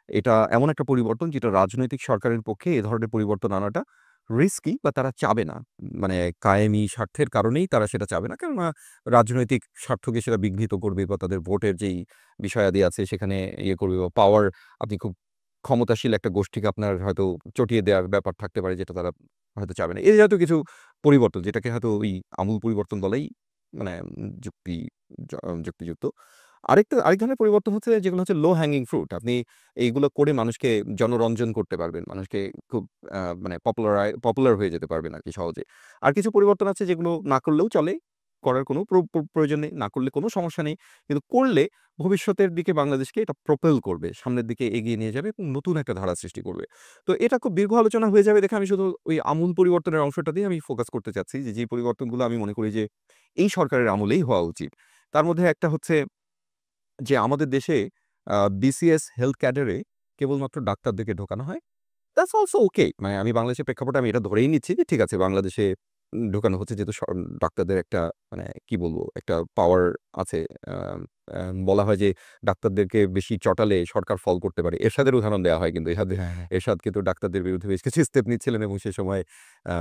এটা এমন একটা পরিবর্তন যেটা রাজনৈতিক সরকারের পক্ষে এ ধরনের পরিবর্তন আনাটা রিস্কি বা তারা চাবে না। মানে কায়েমি স্বার্থের কারণেই তারা সেটা চাবে না। কেননা রাজনৈতিক স্বার্থকে সেটা বিঘ্নিত করবে বা তাদের ভোটের যেই বিষয়াদি আছে সেখানে ইয়ে করবে বা পাওয়ার আপনি খুব ক্ষমতাশীল একটা গোষ্ঠীকে আপনার হয়তো চটিয়ে দেওয়ার ব্যাপার থাকতে পারে যেটা তারা হয়তো চাবে না। এই জাতীয় কিছু পরিবর্তন যেটাকে হয়তো ওই আমূল পরিবর্তন বলাই মানে যুক্তি য যুক্তিযুক্ত। আরেক ধরনের পরিবর্তন হচ্ছে যেগুলো হচ্ছে লো হ্যাঙ্গিং ফ্রুট। আপনি এইগুলো করে মানুষকে জনরঞ্জন করতে পারবেন। মানুষকে খুব মানে পপুলার হয়ে যেতে পারবেন আরকি সহজে। আর কিছু পরিবর্তন আছে যেগুলো না করলেও চলে। করার কোনো প্রয়োজন নেই। না করলে কোনো সমস্যা নেই। কিন্তু করলে ভবিষ্যতের দিকে বাংলাদেশকে এটা প্রপেল করবে। সামনের দিকে এগিয়ে নিয়ে যাবে এবং নতুন একটা ধারা সৃষ্টি করবে। তো এটা খুব দীর্ঘ আলোচনা হয়ে যাবে দেখে আমি শুধু ওই আমূল পরিবর্তনের অংশটা দিয়ে আমি ফোকাস করতে চাচ্ছি যে, যেই পরিবর্তনগুলো আমি মনে করি যে এই সরকারের আমলেই হওয়া উচিত। তার মধ্যে একটা হচ্ছে যে আমাদের দেশে বিসিএস হেলথ ক্যাডারে কেবলমাত্র ডাক্তারদেরকে ঢোকানো হয়। দ্যাটস অলসো ওকে। মানে আমি বাংলাদেশের প্রেক্ষাপটে আমি এটা ধরেই নিচ্ছি যে ঠিক আছে বাংলাদেশে ঢোকানো হচ্ছে যেহেতু ডাক্তারদের একটা মানে কি বলবো? একটা পাওয়ার আছে। আম বলা হয় যে ডাক্তারদেরকে বেশি চটালে সরকার ফল করতে পারে। এরশাদের উদাহরণ দেয়া হয় কিন্তু হ্যাঁ, হ্যাঁ। এরশাদ কিন্তু ডাক্তারদের বিরুদ্ধে বেশ কিছু স্টেপ নিচ্ছিলেন এবং সে সময় আ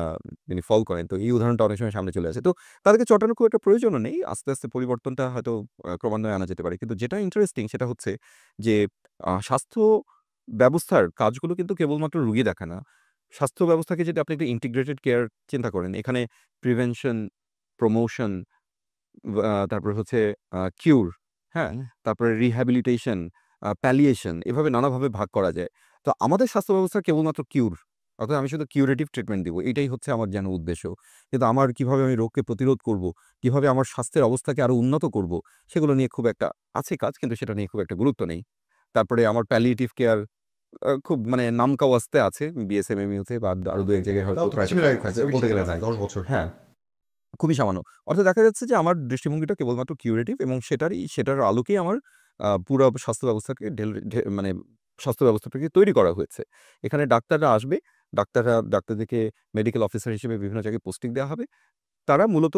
তিনি ফল করেন। তো এই উদাহরণটা অনেক সময় সামনে চলে আসে। তো তাদেরকে চটানোর খুব একটা প্রয়োজনও নেই। আস্তে পরিবর্তনটা হয়তো ক্রমান্বয়ে আনা যেতে পারে। কিন্তু যেটা ইন্টারেস্টিং সেটা হচ্ছে যে স্বাস্থ্য ব্যবস্থার কাজগুলো কিন্তু কেবলমাত্র রুগী দেখা না। স্বাস্থ্য ব্যবস্থাকে যদি আপনি একটা ইন্টিগ্রেটেড কেয়ার চিন্তা করেন, এখানে প্রিভেনশন, প্রমোশন তারপরে হচ্ছে কিউর, হ্যাঁ? হুম। তারপরে রিহ্যাবিলিটেশন, প্যালিয়েশন এভাবে নানাভাবে ভাগ করা যায়। তো আমাদের স্বাস্থ্য ব্যবস্থা কেবলমাত্র কিউর। অর্থাৎ আমি শুধু কিউরেটিভ ট্রিটমেন্ট দিব। এটাই হচ্ছে আমার যেন উদ্দেশ্য। কিন্তু আমার কিভাবে আমি রোগকে প্রতিরোধ করব, কিভাবে আমার স্বাস্থ্যের অবস্থাকে আরো উন্নত করব, সেগুলো নিয়ে খুব একটা আছে কাজ কিন্তু সেটা নিয়ে খুব একটা গুরুত্ব নেই। তারপরে আমার প্যালিয়েটিভ কেয়ার খুব মানে নামকাওয়াস্তে আছে বিএসএমএমইউ তে বা আরো ২-১ জায়গায় হয়তো তাও তো প্রাইভেট কিছুদিন আগে আছে করছে, বেশি বলতে দিন গেলে না নাই। ১০ বছর। হ্যাঁ, খুবই সামান্য। অর্থাৎ দেখা যাচ্ছে যে আমার দৃষ্টিভঙ্গিটা কেবলমাত্র কিউরেটিভ এবং সেটার আলোকেই আমার পুরা স্বাস্থ্য ব্যবস্থাকে মানে স্বাস্থ্য ব্যবস্থাটাকে তৈরি করা হয়েছে। এখানে ডাক্তাররা আসবে, ডাক্তারদেরকে মেডিকেল অফিসার হিসেবে বিভিন্ন জায়গায় পোস্টিং দেয়া হবে। তারা মূলত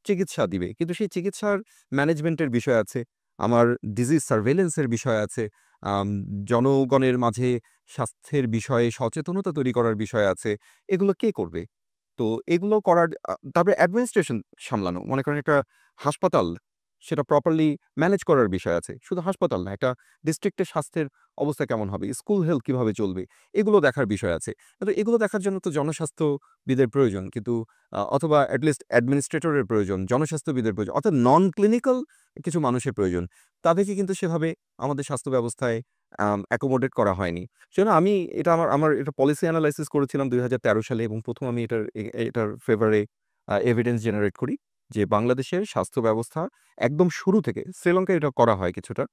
চিকিৎসা দিবে। কিন্তু সেই চিকিৎসার ম্যানেজমেন্টের বিষয় আছে। আমার ডিজিজ সার্ভেইলেন্স এর বিষয় আছে। আম জনগণের মাঝে স্বাস্থ্যের বিষয়ে সচেতনতা তৈরি করার বিষয় আছে। এগুলো কে করবে? তো এগুলো করার তারপরে অ্যাডমিনিস্ট্রেশন সামলানো। মনে করেন একটা হাসপাতাল, সেটা প্রপারলি ম্যানেজ করার বিষয় আছে। শুধু হাসপাতাল না, একটা ডিস্ট্রিক্টের স্বাস্থ্যের অবস্থা কেমন হবে? স্কুল হেলথ কিভাবে চলবে? এগুলো দেখার বিষয় আছে। কিন্তু এগুলো দেখার জন্য তো জনস্বাস্থ্যবিদের প্রয়োজন। কিন্তু অথবা এট লিস্ট অ্যাডমিনিস্ট্রেটরের প্রয়োজন, জনস্বাস্থ্যবিদের প্রয়োজন। অর্থাৎ নন ক্লিনিক্যাল কিছু মানুষের প্রয়োজন। তাদেরকে কিন্তু সেভাবে আমাদের স্বাস্থ্য ব্যবস্থায় অ্যাকোমোডেট করা হয়নি। সেজন্য আমি এটা আমার এটা পলিসি এনালাইসিস করেছিলাম ২০১৩ সালে এবং ১ম আমি এটার ফেভারে এভিডেন্স জেনারেট করি যে বাংলাদেশের স্বাস্থ্য ব্যবস্থা একদম শুরু থেকে শ্রীলঙ্কায় এটা করা হয় কিছুটা।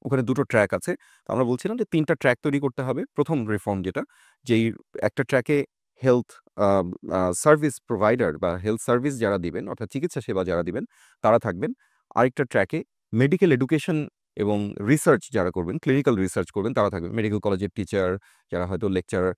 ওখানে ২ টো ট্র্যাক আছে। তো আমরা বলছিলাম যে ৩ টা ট্র্যাক তৈরি করতে হবে। ১ম রিফর্ম যেটা, যেই একটা ট্র্যাকে হেলথ আ আ সার্ভিস প্রোভাইডার বা হেলথ সার্ভিস যারা দিবেন, অর্থাৎ চিকিৎসা সেবা যারা দিবেন, তারা থাকবেন। আরেকটা ট্র্যাকে মেডিকেল এডুকেশন এবং রিসার্চ যারা করবেন, ক্লিনিক্যাল রিসার্চ করবেন তারা থাকবেন। মেডিকেল কলেজের টিচার যারা হয়তো লেকচারার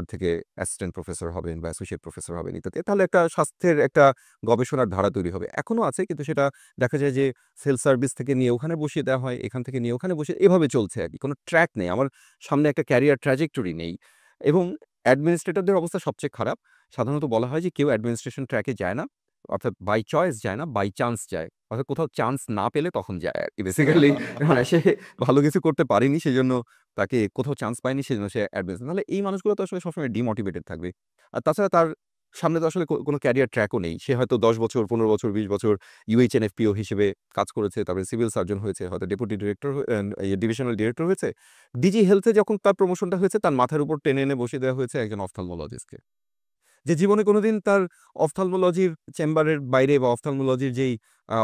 থেকে অ্যাসিস্ট্যান্ট প্রফেসর হবেন বা অ্যাসোসিয়েট প্রফেসর হবেন ইত্যাদি। তাহলে একটা স্বাস্থ্যের একটা গবেষণার ধারা তৈরি হবে। এখনো আছে কিন্তু সেটা দেখা যায় যে সেলস সার্ভিস থেকে নিয়ে ওখানে বসিয়ে দেওয়া হয়, এখান থেকে নিয়ে ওখানে বসিয়ে এভাবে চলছে আরকি। কোনো ট্র্যাক নেই। আমার সামনে একটা ক্যারিয়ার ট্র্যাজেক্টরি নেই। এবং অ্যাডমিনিস্ট্রেটরদের অবস্থা সবচেয়ে খারাপ। সাধারণত বলা হয় যে কেউ অ্যাডমিনিস্ট্রেশন ট্র্যাকে যায় না। অর্থাৎ বাই চয়েস যায় না, বাই চান্স যায়। অর্থাৎ কোথাও চান্স না পেলে তখন যায় আরকি বেসিক্যালি মানে সে ভালো কিছু করতে পারেনি সেজন্য তাকে কোথাও চান্স পায়নি সেজন্য সে অ্যাডভান্স নাহলে এই মানুষগুলো তো আসলে সবসময় ডিমোটিভেটেড থাকবে। আর তাছাড়া তার সামনে তো আসলে কোনো ক্যারিয়ার ট্র্যাকও নেই। সে হয়তো ১০ বছর, ১৫ বছর, ২০ বছর UHNFPO হিসেবে কাজ করেছে, তারপরে সিভিল সার্জন হয়েছে, হয়তো ডেপুটি ডিরেক্টর ডিভিশনাল ডিরেক্টর হয়েছে। ডিজি হেলথে যখন তার প্রমোশনটা হয়েছে তার মাথার উপর টেনে এনে বসিয়ে দেওয়া হয়েছে একজন অফথালমোলজিস্টকে। যে জীবনে কোনোদিন তার অফথালমোলজির চেম্বারের বাইরে বা অফথালমোলজির যেই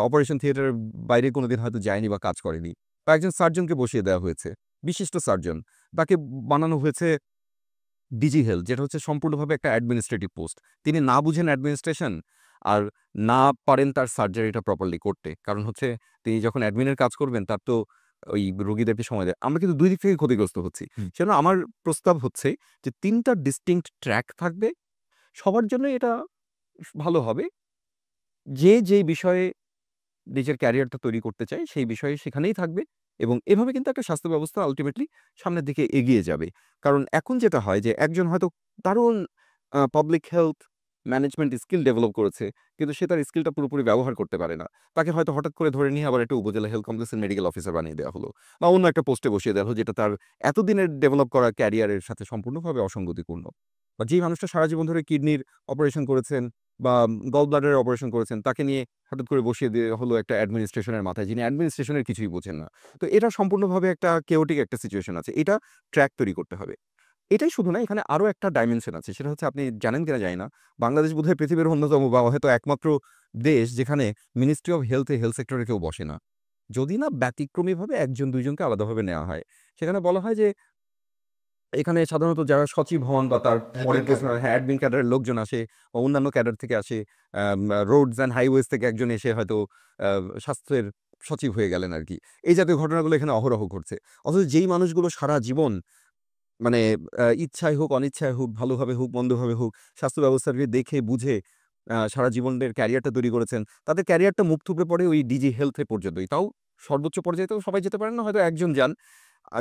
অপারেশন থিয়েটারের বাইরে কোনোদিন হয়তো যায়নি বা কাজ করেনি। বা একজন সার্জনকে বসিয়ে দেওয়া হয়েছে। বিশিষ্ট সার্জন। তাকে বানানো হয়েছে ডিজি হেলথ যেটা হচ্ছে সম্পূর্ণভাবে একটা অ্যাডমিনিস্ট্রেটিভ পোস্ট। তিনি না বুঝেন অ্যাডমিনিস্ট্রেশন আর না পারেন তার সার্জারিটা প্রপারলি করতে। কারণ হচ্ছে তিনি যখন অ্যাডমিনের কাজ করবেন তার তো ওই রোগীদেরকে সময় দেয়। আমরা কিন্তু ২ দিক থেকে ক্ষতিগ্রস্ত হচ্ছি। হুম। সেজন্য আমার প্রস্তাব হচ্ছে যে ৩ টা ডিস্টিংক্ট ট্র্যাক থাকবে। সবার জন্যই এটা ভালো হবে। যে যেই বিষয়ে নিজের ক্যারিয়ারটা তৈরি করতে চায় সেই বিষয়ে সেখানেই থাকবে এবং এভাবে কিন্তু একটা স্বাস্থ্য ব্যবস্থা আল্টিমেটলি সামনের দিকে এগিয়ে যাবে। কারণ এখন যেটা হয় যে একজন হয়তো দারুণ public health management skill develop করেছে। কিন্তু সে তার স্কিলটা পুরোপুরি ব্যবহার করতে পারে না। তাকে হয়তো হঠাৎ করে ধরে নিয়ে আবার একটা উপজেলা হেলথ কমপ্লেক্সের মেডিকেল অফিসার বানিয়ে দেওয়া হলো। বা অন্য একটা পোস্টে বসিয়ে দেওয়া হলো যেটা তার এতদিনের ডেভেলপ করা ক্যারিয়ারের সাথে সম্পূর্ণভাবে অসঙ্গতিপূর্ণ। বা যেই মানুষটা সারা জীবন ধরে কিডনির অপারেশন করেছেন বা গল ব্লাডারের অপারেশন করেছেন তাকে নিয়ে হঠাৎ করে বসিয়ে দেওয়া হলো একটা অ্যাডমিনিস্ট্রেশনের মাথায়, যিনি অ্যাডমিনিস্ট্রেশনের কিছুই বোঝেন না। তো এটা সম্পূর্ণভাবে একটা chaotic একটা সিচুয়েশন আছে। এটা ট্র্যাক তৈরি করতে হবে। এটাই শুধু না, এখানে আরো একটা ডাইমেনশন আছে। সেটা হচ্ছে আপনি জানেন কিনা জানি না। বাংলাদেশ বোধহয় পৃথিবীর অন্যতম বা হয়তো একমাত্র দেশ যেখানে ministry of health A health সেক্টরে কেউ বসে না। যদি না ব্যতিক্রমীভাবে ১ জন ২ জনকে আলাদাভাবে নেওয়া হয়। সেখানে বলা হয় যে এখানে সাধারণত যারা সচিব হন বা তার পরের পোস্ট হ্যাঁ, অ্যাডমিন ক্যাডারের লোকজন আসে বা অন্যান্য ক্যাডার থেকে আসে। রোডস অ্যান্ড হাইওয়েজ থেকে একজন এসে হয়তো আ স্বাস্থ্যের সচিব হয়ে গেলেন আরকি। এই জাতীয় ঘটনাগুলো এখানে অহরহ ঘটছে। অথচ যেই মানুষগুলো সারা জীবন মানে ইচ্ছায় হোক, অনিচ্ছায় হোক, ভালোভাবে হোক, মন্দভাবে হোক, স্বাস্থ্য ব্যবস্থাকে দেখে বুঝে সারা জীবনের ক্যারিয়ারটা তৈরি করেছেন। তাদের ক্যারিয়ারটা মুখ থুবড়ে পড়ে ওই ডিজি হেলথ এর পর্যন্তই। তাও সর্বোচ্চ পর্যায়ে তো সবাই যেতে পারেন না, হয়তো একজন যান।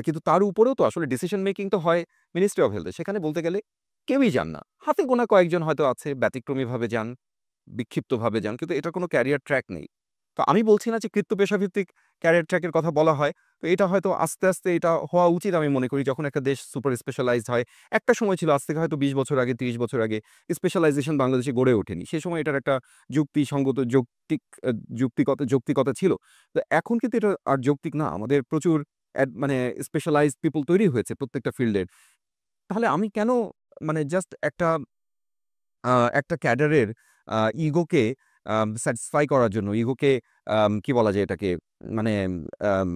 কিন্তু তার উপরেও তো আসলে ডিসিশন মেকিং তো হয় মিনিস্ট্রি অফ হেলথ এ। সেখানে বলতে গেলে কেউই যান না। হাতে গোনা কয়েকজন হয়তো আছে ব্যতিক্রমীভাবে যান, বিক্ষিপ্তভাবে যান। কিন্তু এটার কোনো ক্যারিয়ার ট্র্যাক নেই। তো আমি বলছি না যে কৃত্য পেশাভিত্তিক ক্যারিয়ার ট্র্যাক এর কথা বলা হয়। তো এটা হয়তো আস্তে, আস্তে এটা হওয়া উচিত আমি মনে করি যখন একটা দেশ সুপার স্পেশালাইজড হয়। একটা সময় ছিল আজ থেকে হয়তো ২০ বছর আগে, ৩০ বছর আগে স্পেশালাইজেশন বাংলাদেশে গড়ে ওঠেনি। সে সময় এটার একটা যুক্তিসঙ্গত আ যৌক্তিকতা ছিল। তো এখন কিন্তু এটা আর যৌক্তিক না। আমাদের প্রচুর মানে স্পেশালাইজড পিপল তৈরি হয়েছে প্রত্যেকটা ফিল্ডের। তাহলে আমি কেন মানে জাস্ট আ একটা ক্যাডারের আ ইগোকে স্যাটিসফাই করার জন্য, ইগোকে কি বলা যায় এটাকে? মানে আম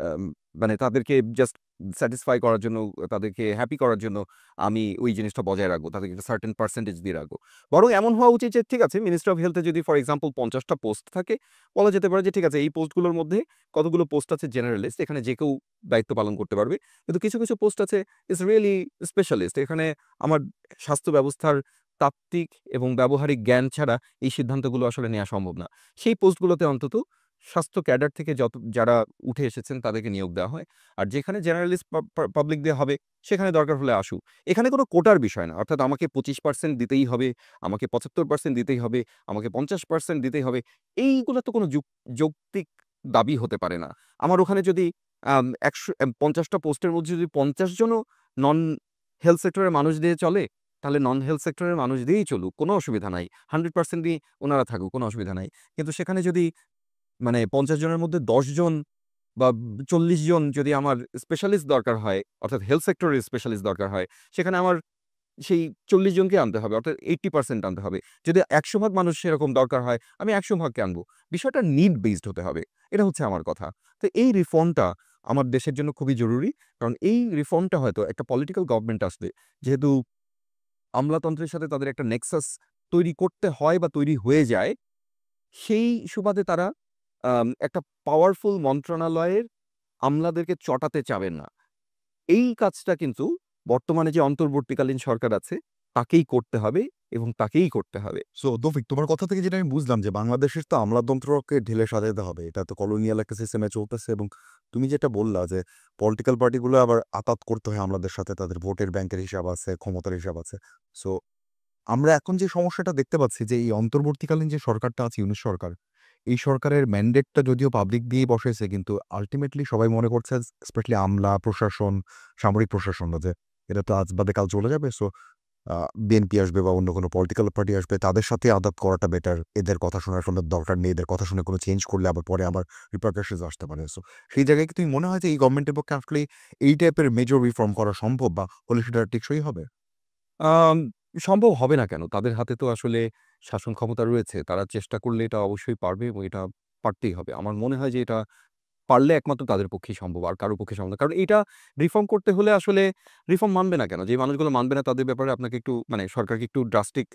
আম মানে তাদেরকে জাস্ট স্যাটিসফাই করার জন্য, তাদেরকে হ্যাপি করার জন্য আমি ওই জিনিসটা বজায় রাখবো। তাদেরকে একটা সার্টেন পার্সেন্টেজ দিয়ে রাখবো। বরং এমন হওয়া উচিত যে ঠিক আছে মিনিস্ট্রি অফ হেলথ এ যদি ফর এক্সাম্পল ৫০ টা পোস্ট থাকে, বলা যেতে পারে যে ঠিক আছে এই পোস্টগুলোর মধ্যে কতগুলো পোস্ট আছে জেনারেলিস্ট, এখানে যে কেউ দায়িত্ব পালন করতে পারবে। কিন্তু কিছু, কিছু পোস্ট আছে ইটস রিয়ালি স্পেশালিস্ট। এখানে আমার স্বাস্থ্য ব্যবস্থার তাত্ত্বিক এবং ব্যবহারিক জ্ঞান ছাড়া এই সিদ্ধান্তগুলো আসলে নেয়া সম্ভব না। সেই পোস্টগুলোতে অন্তত স্বাস্থ্য ক্যাডার থেকে যারা উঠে এসেছেন তাদেরকে নিয়োগ দেওয়া হয়। আর যেখানে জেনারেলিস্ট পাবলিক দিয়ে হবে সেখানে দরকার হলে আসুক। এখানে কোনো কোটার বিষয় না। অর্থাৎ আমাকে ২৫% দিতেই হবে, আমাকে ৭৫% দিতেই হবে, আমাকে ৫০% দিতেই হবে। এইগুলা তো কোনো যৌক্তিক দাবি হতে পারে না। আমার ওখানে যদি ৫০ টা পোস্টের মধ্যে যদি ৫০ জনও নন হেলথ সেক্টরের মানুষ দিয়ে চলে তাহলে নন হেলথ সেক্টরের মানুষ দিয়েই চলুক, কোনো অসুবিধা নাই। 100% দিয়ে উনারা থাকুক, কোনো অসুবিধা নাই। কিন্তু সেখানে যদি মানে ৫০ জনের মধ্যে ১০ জন বা ৪০ জন যদি আমার স্পেশালিস্ট দরকার হয়, অর্থাৎ হেলথ সেক্টরের স্পেশালিস্ট দরকার হয়, সেখানে আমার সেই ৪০ জনকে আনতে হবে। অর্থাৎ 80% আনতে হবে। যদি ১০০ ভাগ মানুষ সেরকম দরকার হয়, আমি ১০০ ভাগকে আনবো। বিষয়টা নিড বেসড হতে হবে। এটা হচ্ছে আমার কথা। তো এই রিফর্মটা আমার দেশের জন্য খুবই জরুরি। কারণ এই রিফর্মটা হয়তো একটা পলিটিক্যাল গভর্নমেন্ট আসলে যেহেতু আমলাতন্ত্রের সাথে তাদের একটা নেক্সাস তৈরি করতে হয় বা তৈরি হয়ে যায়, সেই সুবাদে তারা একটা পাওয়ারফুল মন্ত্রণালয়ের আমলাদেরকে চটাতে চাবেন না। এই কাজটা কিন্তু বর্তমানে যে অন্তর্বর্তীকালীন সরকার আছে, তাকেই করতে হবে এবং তাকেই করতে হবে। সো তৌফিক, তোমার কথা থেকে যেটা আমি বুঝলাম যে বাংলাদেশের তো আমলাতন্ত্রকে ঢেলে সাজাতে হবে। এটা তো কলোনিয়াল একটা সিস্টেমে চলতেছে এবং তুমি যেটা বললা যে পলিটিক্যাল পার্টিগুলো আবার আতাত করতে হয় আমলাদের সাথে, তাদের ভোটের ব্যাংকের হিসাব আছে, ক্ষমতার হিসাব আছে। সো আমরা এখন যে সমস্যাটা দেখতে পাচ্ছি যে এই অন্তর্বর্তীকালীন যে সরকারটা আছে ইউনূস সরকার, এই সরকারের ম্যান্ডেটটা যদিও পাবলিক দিয়েই বসাইছে কিন্তু আল্টিমেটলি সবাই মনে করছে স্পেশালি আমলা, প্রশাসন, সামরিক প্রশাসনরা যে এটা তো আজ বাদে কাল চলে যাবে। সো বিএনপি আসবে বা অন্য কোনো পলিটিক্যাল পার্টি আসবে, তাদের সাথে আদাত করাটা বেটার। এদের কথা শোনার কোনো দরকার নেই। এদের কথা শুনে কোনো চেঞ্জ করলে আবার পরে আবার রিপারকাশনস আসতে পারে। সো সেই জায়গায় কি তুমি মনে হয় যে এই গভর্নমেন্টের পক্ষে আসলে এই টাইপের মেজর রিফর্ম করা সম্ভব বা হলে সেটা টেকসই হবে? আম সম্ভব হবে না কেন? তাদের হাতে তো আসলে শাসন ক্ষমতা রয়েছে। তারা চেষ্টা করলে এটা অবশ্যই পারবে এবং এটা পারতেই হবে। আমার মনে হয় যে এটা পারলে একমাত্র তাদের পক্ষেই সম্ভব। আর কারো পক্ষে সম্ভব না। কারণ এইটা রিফর্ম করতে হলে আসলে রিফর্ম মানবে না কেন? যে মানুষগুলো মানবে না তাদের ব্যাপারে আপনাকে একটু মানে সরকারকে একটু ড্রাস্টিক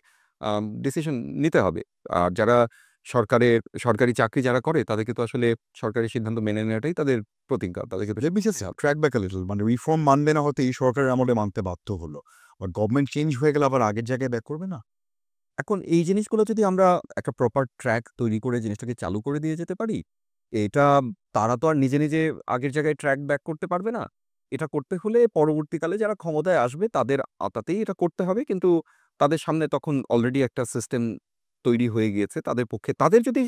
ডিসিশন নিতে হবে। আর যারা সরকারি চাকরি যারা করে তাদেরকে তো আসলে সরকারি সিদ্ধান্ত মেনে নেওয়াটাই তাদের প্রতিজ্ঞা। তাদেরকে তো let me just track back a little, মানে রিফর্ম মানবে না হয়তো এই সরকারের আমলে মানতে বাধ্য হলো। বাট গভর্নমেন্ট চেঞ্জ হয়ে গেলে আবার আগের জায়গায় ব্যাক করবে না? এখন এই জিনিসগুলো যদি আমরা একটা প্রপার ট্র্যাক তৈরি করে জিনিসটাকে চালু করে দিয়ে যেতে পারি, এটা তারা তো আর নিজে, নিজে আগের জায়গায় ট্র্যাক ব্যাক করতে পারবে না। এটা করতে হলে পরবর্তীকালে যারা ক্ষমতায় আসবে তাদের আওতাতেই এটা করতে হবে। কিন্তু তাদের সামনে তখন অলরেডি একটা সিস্টেম তৈরি হয়ে গিয়েছে। তাদের পক্ষে তাদের যদি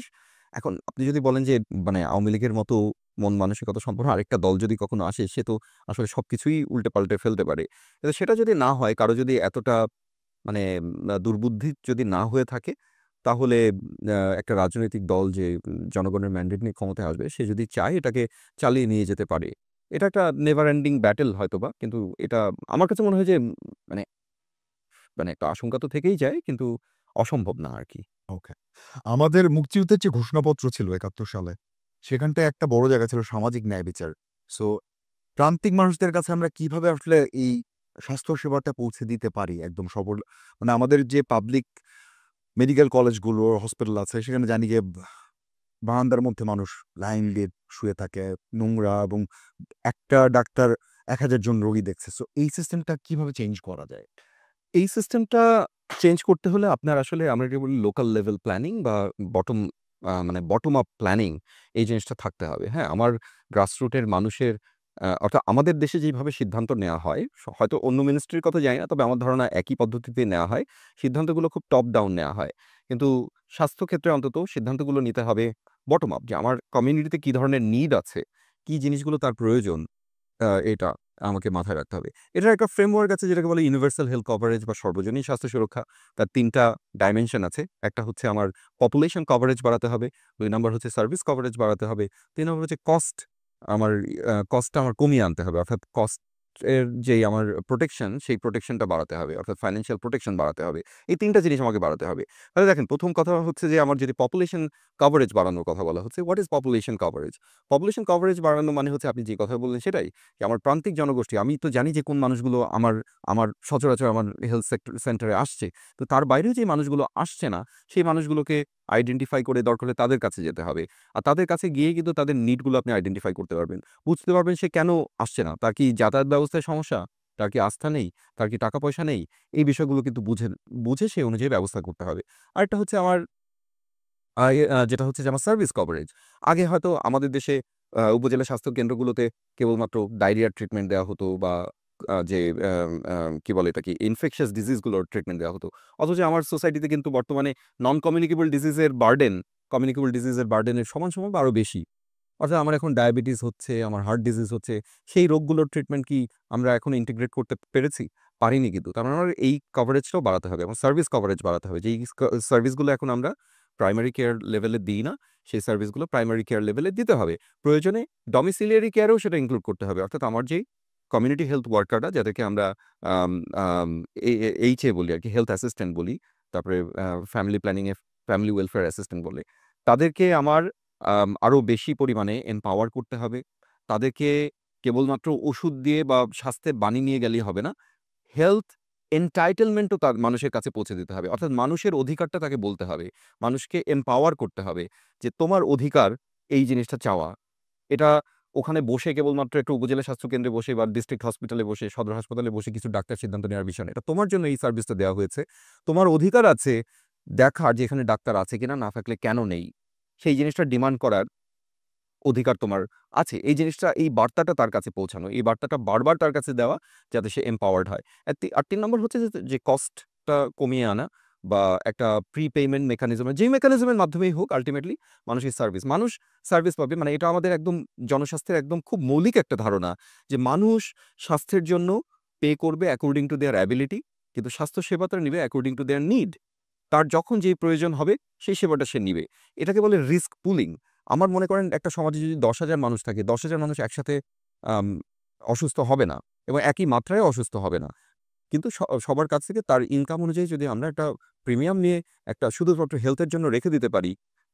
এখন আপনি যদি বলেন যে মানে আওয়ামী লীগের মতো মন মানসিকতা সম্পন্ন আরেকটা দল যদি কখনো আসে সে তো আসলে সবকিছুই উল্টে-পাল্টে ফেলতে পারে। কিন্তু সেটা যদি না হয় কারো যদি এতটা মানে দুর্বুদ্ধি যদি না হয়ে থাকে, তাহলে একটা রাজনৈতিক দল যে জনগণের ম্যান্ডেট নিয়ে ক্ষমতায় আসবে, সে যদি চায় এটাকে চালিয়ে নিয়ে যেতে পারে। এটা একটা নেভার এন্ডিং ব্যাটল হয়তোবা। কিন্তু এটা আমার কাছে মনে হয় যে মানে মানে একটা আশঙ্কা তো থেকেই যায় কিন্তু অসম্ভব না আরকি। ওকে। আমাদের মুক্তিযুদ্ধের যে ঘোষণাপত্র ছিল ৭১ সালে, সেখানটায় একটা বড় জায়গা ছিল সামাজিক ন্যায় বিচার। সো প্রান্তিক মানুষদের কাছে আমরা কিভাবে আসলে এই স্বাস্থ্য সেবাটা পৌঁছে দিতে পারি একদম সবল, মানে আমাদের যে পাবলিক মেডিকেল কলেজগুলো, হসপিটাল আছে সেখানে জানি যে বারান্দার মধ্যে মানুষ লাইন দিয়ে শুয়ে থাকে, নোংরা এবং একটা ডাক্তার ১,০০০ জন রোগী দেখছে। সো এই সিস্টেমটা কিভাবে চেঞ্জ করা যায়? এই সিস্টেমটা চেঞ্জ করতে হলে আপনার আসলে আমরা যেটা বলি লোকাল লেভেল প্ল্যানিং বা বটম মানে বটম আপ প্ল্যানিং এই জিনিসটা থাকতে হবে। হ্যাঁ? আমার গ্রাসরুট এর মানুষের অর্থাৎ আমাদের দেশে যেভাবে সিদ্ধান্ত নেওয়া হয়, হয়তো অন্য মিনিস্ট্রির কথা জানি না। তবে আমার ধারণা একই পদ্ধতিতে নেওয়া হয়। সিদ্ধান্তগুলো খুব টপ ডাউন নেওয়া হয়। কিন্তু স্বাস্থ্যক্ষেত্রে অন্তত সিদ্ধান্তগুলো নিতে হবে বটম আপ যে আমার কমিউনিটিতে কি ধরনের নিড আছে, কি জিনিসগুলো তার প্রয়োজন এটা আমাকে মাথায় রাখতে হবে। এটার একটা ফ্রেমওয়ার্ক আছে যেটাকে বলে ইউনিভার্সাল হেলথ কভারেজ বা সর্বজনীন স্বাস্থ্য সুরক্ষা। তার ৩ টা ডাইমেনশন আছে। একটা হচ্ছে আমার পপুলেশন কভারেজ বাড়াতে হবে। ২ নাম্বার হচ্ছে সার্ভিস কভারেজ বাড়াতে হবে। ৩ নম্বর হচ্ছে কস্টটা আমার কমিয়ে আনতে হবে। অর্থাৎ কস্ট এর যেই আমার প্রোটেকশন, সেই প্রোটেকশনটা বাড়াতে হবে। অর্থাৎ ফাইন্যান্সিয়াল প্রোটেকশন বাড়াতে হবে। এই ৩ টা জিনিস আমাকে বাড়াতে হবে। তাহলে দেখেন ১ম কথা হচ্ছে যে আমার যদি পপুলেশন কভারেজ বাড়ানোর কথা বলা হচ্ছে, what is population coverage? Population coverage বাড়ানো মানে হচ্ছে আপনি যে কথা বললেন সেটাই। যে আমার প্রান্তিক জনগোষ্ঠী আমি তো জানি যে কোন মানুষগুলো আমার আমার সচরাচর আমার হেলথ সেন্টারে আসছে। তো তার বাইরেও যে মানুষগুলো আসছে না, সেই মানুষগুলোকে আইডেন্টিফাই করে দরকার হলে তাদের কাছে যেতে হবে। আর তাদের কাছে গিয়ে কিন্তু তাদের নিড গুলো আপনি আইডেন্টিফাই করতে পারবেন। বুঝতে পারবেন সে কেন আসছে না। তার কি যাতায়াত ব্যবস্থায় সমস্যা? তার কি আস্থা নেই? তার কি টাকা পয়সা নেই? এই বিষয়গুলো কিন্তু বুঝে সেই অনুযায়ী ব্যবস্থা করতে হবে। আরেকটা হচ্ছে আমার যেটা হচ্ছে যে আমার সার্ভিস কভারেজ। আগে হয়তো আমাদের দেশে উপজেলা স্বাস্থ্য কেন্দ্রগুলোতে কেবলমাত্র ডায়রিয়ার ট্রিটমেন্ট দেওয়া হতো বা যে কি বলে এটাকে ইনফেকশাস ডিজিজ গুলোর ট্রিটমেন্ট দেওয়া হতো। অথচ আমার সোসাইটিতে কিন্তু বর্তমানে নন কমিউনিকেবল ডিজিজ এর বার্ডেন, কমিউনিকেবল ডিজিজ এর বার্ডেন এর সমান, সমান বা আরো বেশি। অর্থাৎ আমার এখন ডায়াবেটিস হচ্ছে, আমার হার্ট ডিজিজ হচ্ছে। সেই রোগগুলোর ট্রিটমেন্ট কি আমরা এখন ইন্টিগ্রেট করতে পেরেছি? পারিনি কিন্তু। তার মানে আমার এই কভারেজটাও বাড়াতে হবে। আমার সার্ভিস কভারেজ বাড়াতে হবে। যেই সার্ভিসগুলো এখন আমরা প্রাইমারি কেয়ার লেভেলে দিই না, সেই সার্ভিসগুলো প্রাইমারি কেয়ার লেভেলে দিতে হবে। প্রয়োজনে ডমিসিলিয়ারি কেয়ারেও সেটা ইনক্লুড করতে হবে। অর্থাৎ আমার যেই কমিউনিটি হেলথ ওয়ার্কাররা যাদেরকে আমরা আম আম এ এ এইচএ বলি আরকি, হেলথ অ্যাসিস্ট্যান্ট বলি। তারপরে ফ্যামিলি প্ল্যানিং এ ফ্যামিলি ওয়েলফেয়ার অ্যাসিস্ট্যান্ট বলে। তাদেরকে আমার আরো বেশি পরিমাণে এম্পাওয়ার করতে হবে। তাদেরকে কেবলমাত্র ওষুধ দিয়ে বা স্বাস্থ্যের বাণী নিয়ে গেলেই হবে না। হেলথ এনটাইটেলমেন্ট ও তার মানুষের কাছে পৌঁছে দিতে হবে। অর্থাৎ মানুষের অধিকারটা তাকে বলতে হবে। মানুষকে এম্পাওয়ার করতে হবে যে তোমার অধিকার এই জিনিসটা চাওয়া। এটা ওখানে বসে কেবলমাত্র একটা উপজেলা স্বাস্থ্য কেন্দ্রে বসে বা ডিস্ট্রিক্ট হসপিটালে বসে, সদর হাসপাতালে বসে কিছু ডাক্তার সিদ্ধান্ত নেওয়ার বিষয় না। এটা তোমার জন্য এই সার্ভিসটা দেওয়া হয়েছে। তোমার অধিকার আছে দেখার যে এখানে ডাক্তার আছে কিনা, না থাকলে কেন নেই? সেই জিনিসটা ডিমান্ড করার অধিকার তোমার আছে। এই জিনিসটা এই বার্তাটা তার কাছে পৌঁছানো। এই বার্তাটা বারবার তার কাছে দেওয়া যাতে সে এম্পাওয়ার্ড হয়। আর ৩ নম্বর হচ্ছে যে কস্ট কস্টটা কমিয়ে আনা বা একটা প্রিপেমেন্ট মেকানিজম, যেই মেকানিজমের মাধ্যমেই হোক আল্টিমেটলি মানুষ সার্ভিস পাবে। মানে এটা আমাদের একদম জনস্বাস্থ্যের একদম খুব মৌলিক একটা ধারণা যে মানুষ স্বাস্থ্যের জন্য পে করবে অ্যাকর্ডিং টু দেয়ার অ্যাবিলিটি, কিন্তু স্বাস্থ্য সেবাটা নিবে অ্যাকর্ডিং টু দেয়ার নিড। তার যখন যেই প্রয়োজন হবে সেই সেবাটা সে নিবে। এটাকে বলে রিস্ক পুলিং। আমার মনে করেন একটা সমাজে যদি ১০,০০০ মানুষ থাকে, ১০,০০০ মানুষ একসাথে আম অসুস্থ হবে না এবং একই মাত্রায় অসুস্থ হবে না। কিন্তু সবার কাছ থেকে তার ইনকাম অনুযায়ী যদি আমরা একটা প্রিমিয়াম নিয়ে একটা শুধুমাত্র হেলথের জন্য রেখে দিতে পারি,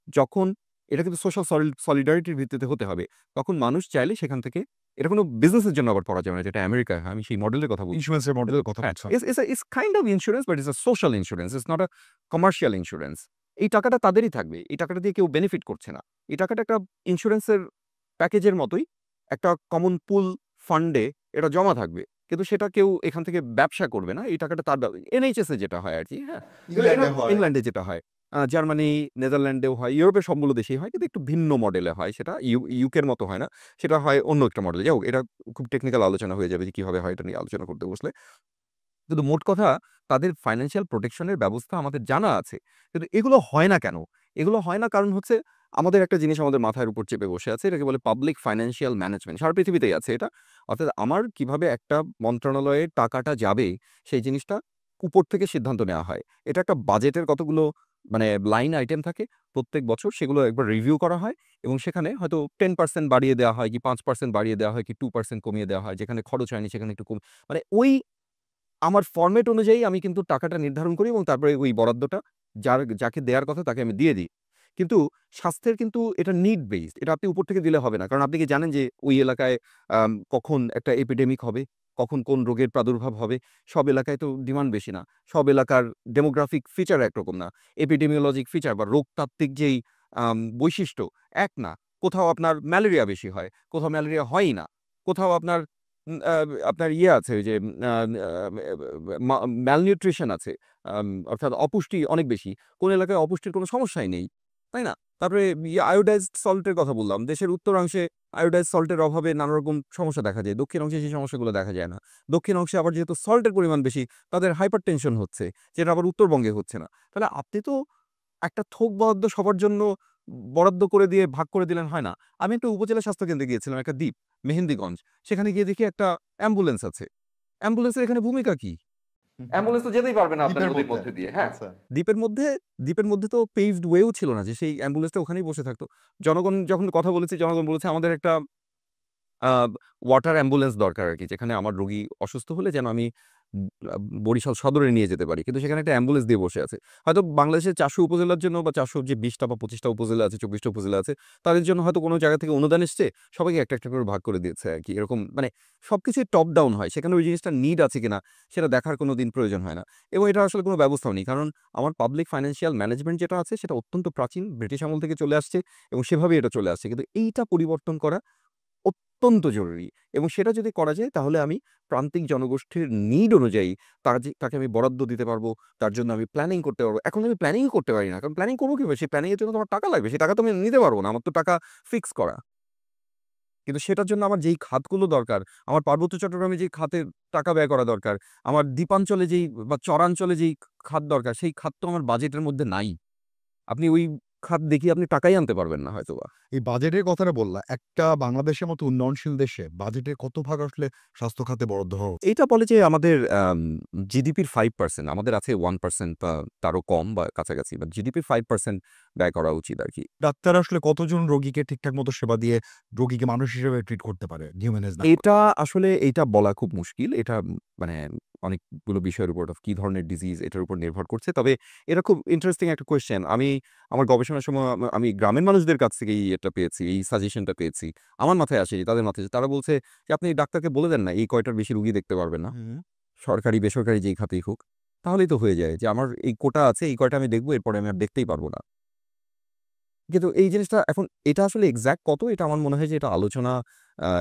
যখন এটা কিন্তু সোশ্যাল সলিডারিটির ভিত্তিতে হতে হবে। তখন মানুষ চাইলে সেখান থেকে, এটা কোনো বিজনেসের জন্য আবার করা যাবে না, যেটা আমেরিকায় হয়। আমি সেই মডেলের কথা বলছি। ইন্স্যুরেন্সের মডেলের কথা হ্যাঁ, বলছো। it's kind of insurance, but it's a social insurance. It's not a commercial insurance. এই টাকাটা তাদেরই থাকবে। এই টাকাটা দিয়ে কেউ বেনিফিট করছে না। এই টাকাটা একটা ইন্স্যুরেন্সের প্যাকেজের মতোই একটা কমন পুল ফান্ডে এটা জমা থাকবে। কিন্তু সেটা কেউ এখান থেকে ব্যবসা করবে না। এই টাকাটা তার NHS এ যেটা হয় আরকি, হ্যাঁ? ইংল্যান্ডে হয়। ইংল্যান্ডে যেটা হয়। জার্মানি, নেদারল্যান্ডেও হয়, ইউরোপের সবগুলো দেশেই হয়, কিন্তু একটু ভিন্ন মডেলে হয় সেটা। ইউকের মতো হয় না। সেটা হয় অন্য একটা মডেলে। যাই হোক, এটা খুব টেকনিক্যাল আলোচনা হয়ে যাবে যে কিভাবে হয় এটা নিয়ে আলোচনা করতে বসলে। কিন্তু মোট কথা, তাদের ফাইন্যান্সিয়াল প্রোটেকশন এর ব্যবস্থা আমাদের জানা আছে। কিন্তু এগুলো হয় না কেন? এগুলো হয় না কারণ হচ্ছে আমাদের একটা জিনিস আমাদের মাথার উপর চেপে বসে আছে। এটাকে বলে পাবলিক ফাইন্যান্সিয়াল ম্যানেজমেন্ট। সারা পৃথিবীতেই আছে এটা। অর্থাৎ আমার কিভাবে একটা মন্ত্রণালয়ে টাকাটা যাবে সেই জিনিসটা উপর থেকে সিদ্ধান্ত নেওয়া হয়। এটা একটা বাজেটের কতগুলো মানে লাইন আইটেম থাকে। প্রত্যেক বছর সেগুলো একবার রিভিউ করা হয় এবং সেখানে হয়তো 10% বাড়িয়ে দেওয়া হয় কি 5% বাড়িয়ে দেওয়া হয় কি 2% কমিয়ে দেওয়া হয়। যেখানে খরচ হয়নি সেখানে একটু মানে ওই আমার ফরমেট অনুযায়ী আমি কিন্তু টাকাটা নির্ধারণ করি এবং তারপরে ওই বরাদ্দটা যাকে দেয়ার কথা তাকে আমি দিয়ে দিই। কিন্তু স্বাস্থ্যের কিন্তু এটা নিড বেসড। এটা আপনি উপর থেকে দিলে হবে না। কারণ আপনি কি জানেন যে ওই এলাকায় কখন একটা এপিডেমিক হবে, কখন কোন রোগের প্রাদুর্ভাব হবে? সব এলাকায় তো ডিমান্ড বেশি না। সব এলাকার ডেমোগ্রাফিক ফিচার একরকম না। এপিডেমিওলজিক ফিচার বা রোগতাত্ত্বিক যেই বৈশিষ্ট্য এক না। কোথাও আপনার ম্যালেরিয়া বেশি হয়, কোথাও ম্যালেরিয়া হয়ই না। কোথাও আপনার উম আ আপনার ইয়ে আছে ওই যে ম্যালনিউট্রিশন আছে। অর্থাৎ অপুষ্টি অনেক বেশি। কোন এলাকায় অপুষ্টির কোনো সমস্যাই নেই। তাই না? তারপরে আয়োডাইজড সল্ট এর কথা বললাম। দেশের উত্তরাংশে আয়োডাইজড সল্ট এর অভাবে নানা রকম সমস্যা দেখা যায়। দক্ষিণ অংশে সেই সমস্যাগুলো দেখা যায় না। দক্ষিণ অংশে আবার যেহেতু সল্ট এর পরিমাণ বেশি, তাদের হাইপারটেনশন হচ্ছে, যেটা আবার উত্তরবঙ্গে হচ্ছে না। তাহলে আপনি তো একটা থোক বরাদ্দ সবার জন্য বরাদ্দ করে দিয়ে ভাগ করে দিলেন, হয় না। আমি একটা উপজেলা স্বাস্থ্যকেন্দ্রে গিয়েছিলাম, একটা দ্বীপ, মেহেন্দিগঞ্জ। সেখানে গিয়ে দেখি একটা অ্যাম্বুলেন্স আছে। অ্যাম্বুলেন্সের এখানে ভূমিকা কি? অ্যাম্বুলেন্স তো যেতেই পারবে না আপনার দ্বীপের নদীর মধ্যে। মধ্যে দিয়ে, হ্যাঁ। আচ্ছা। দ্বীপের মধ্যে দ্বীপের মধ্যে তো পেভড ওয়েও ছিল না যে সেই অ্যাম্বুলেন্সটা ওখানেই বসে থাকতো। জনগণ যখন কথা বলেছি, জনগণ বলেছে আমাদের একটা আ ওয়াটার অ্যাম্বুলেন্স দরকার আরকি। যেখানে আমার রোগী অসুস্থ হলে যেন আমি উম আ বরিশাল সদরে নিয়ে যেতে পারি। কিন্তু সেখানে একটা অ্যাম্বুলেন্স দিয়ে বসে আছে। হয়তো বাংলাদেশের ৪০০ উপজেলার জন্য বা ৪০০ যে ২০ টা বা ২৫ টা উপজেলা আছে, ২৪ টা উপজেলা আছে, তাদের জন্য হয়তো কোনো জায়গা থেকে অনুদান এসছে, সবাইকে একটা, একটা করে ভাগ করে দিয়েছে আরকি। এরকম মানে সবকিছুই টপ ডাউন হয়। সেখানে ওই জিনিসটার নিড আছে কিনা সেটা দেখার কোনোদিন প্রয়োজন হয় না। এবং এটার আসলে কোনো ব্যবস্থাও নেই। কারণ আমার পাবলিক ফাইন্যান্সিয়াল ম্যানেজমেন্ট যেটা আছে সেটা অত্যন্ত প্রাচীন, ব্রিটিশ আমল থেকে চলে আসছে এবং সেভাবেই এটা চলে আসছে। কিন্তু এইটা পরিবর্তন করা অত্যন্ত জরুরি এবং সেটা যদি করা যায় তাহলে আমি প্রান্তিক জনগোষ্ঠীর নিড অনুযায়ী তাকে আমি বরাদ্দ দিতে পারবো। তার জন্য আমি প্ল্যানিং করতে পারবো। এখন আমি প্ল্যানিংই করতে পারি না। কারণ প্ল্যানিং করবো কিভাবে? সেই প্ল্যানিং এর জন্য তো আমার টাকা লাগবে। সেই টাকা তো আমি নিতে পারবো না। আমার তো টাকা ফিক্স করা। কিন্তু সেটার জন্য আমার যেই খাতগুলো দরকার, আমার পার্বত্য চট্টগ্রামে যেই খাতে টাকা ব্যয় করা দরকার, আমার দ্বীপাঞ্চলে যেই বা চরাঞ্চলে যেই খাত দরকার, সেই খাত তো আমার বাজেটের মধ্যে নাই। আপনি ওই খাত দেখিয়ে আপনি টাকাই আনতে পারবেন না হয়তোবা। এই বাজেটের কথাটা বললা। একটা বাংলাদেশের মতো উন্নয়নশীল দেশে বাজেটের কত ভাগ আসলে স্বাস্থ্য খাতে বরাদ্দ হওয়া উচিত? এইটা বলে যে আমাদের জিডিপির 5% আমাদের আছে 1% বা তারও কম বা কাছাকাছি। বাট জিডিপির 5% ব্যয় করা উচিত আরকি। ডাক্তার আসলে কতজন রোগীকে ঠিকঠাক মতো সেবা দিয়ে রোগীকে মানুষ হিসেবে ট্রিট করতে পারে? হিউম্যানাইজ না করে? এটা আসলে এইটা বলা খুব মুশকিল। এটা মানে অনেকগুলো বিষয়ের উপর কি ধরনের ডিজিজ এটার উপর নির্ভর করছে। তবে এটা খুব ইন্টারেস্টিং একটা কোয়েশ্চেন। আমি আমার গবেষণার সময় আমি গ্রামের মানুষদের কাছ থেকে এটা পেয়েছি, এই সাজেশনটা পেয়েছি। আমার মাথায় আসেনি, তাদের মাথায় এসেছে। তারা বলছে যে, "আপনি ডাক্তারকে বলে দেন না, এই কয়টার বেশি রুগী দেখতে পারবেন না।" হুম। সরকারি, বেসরকারি যেই খাতেই হোক। তাহলেই তো হয়ে যায় যে আমার এই কোটা আছে, এই কয়টা আমি দেখব, এরপরে আমি আর দেখতেই পারব না। কিন্তু এই জিনিসটা এখন এটা আসলে এক্সাক্ট কত এটা আমার মনে হয় যে এটা আলোচনা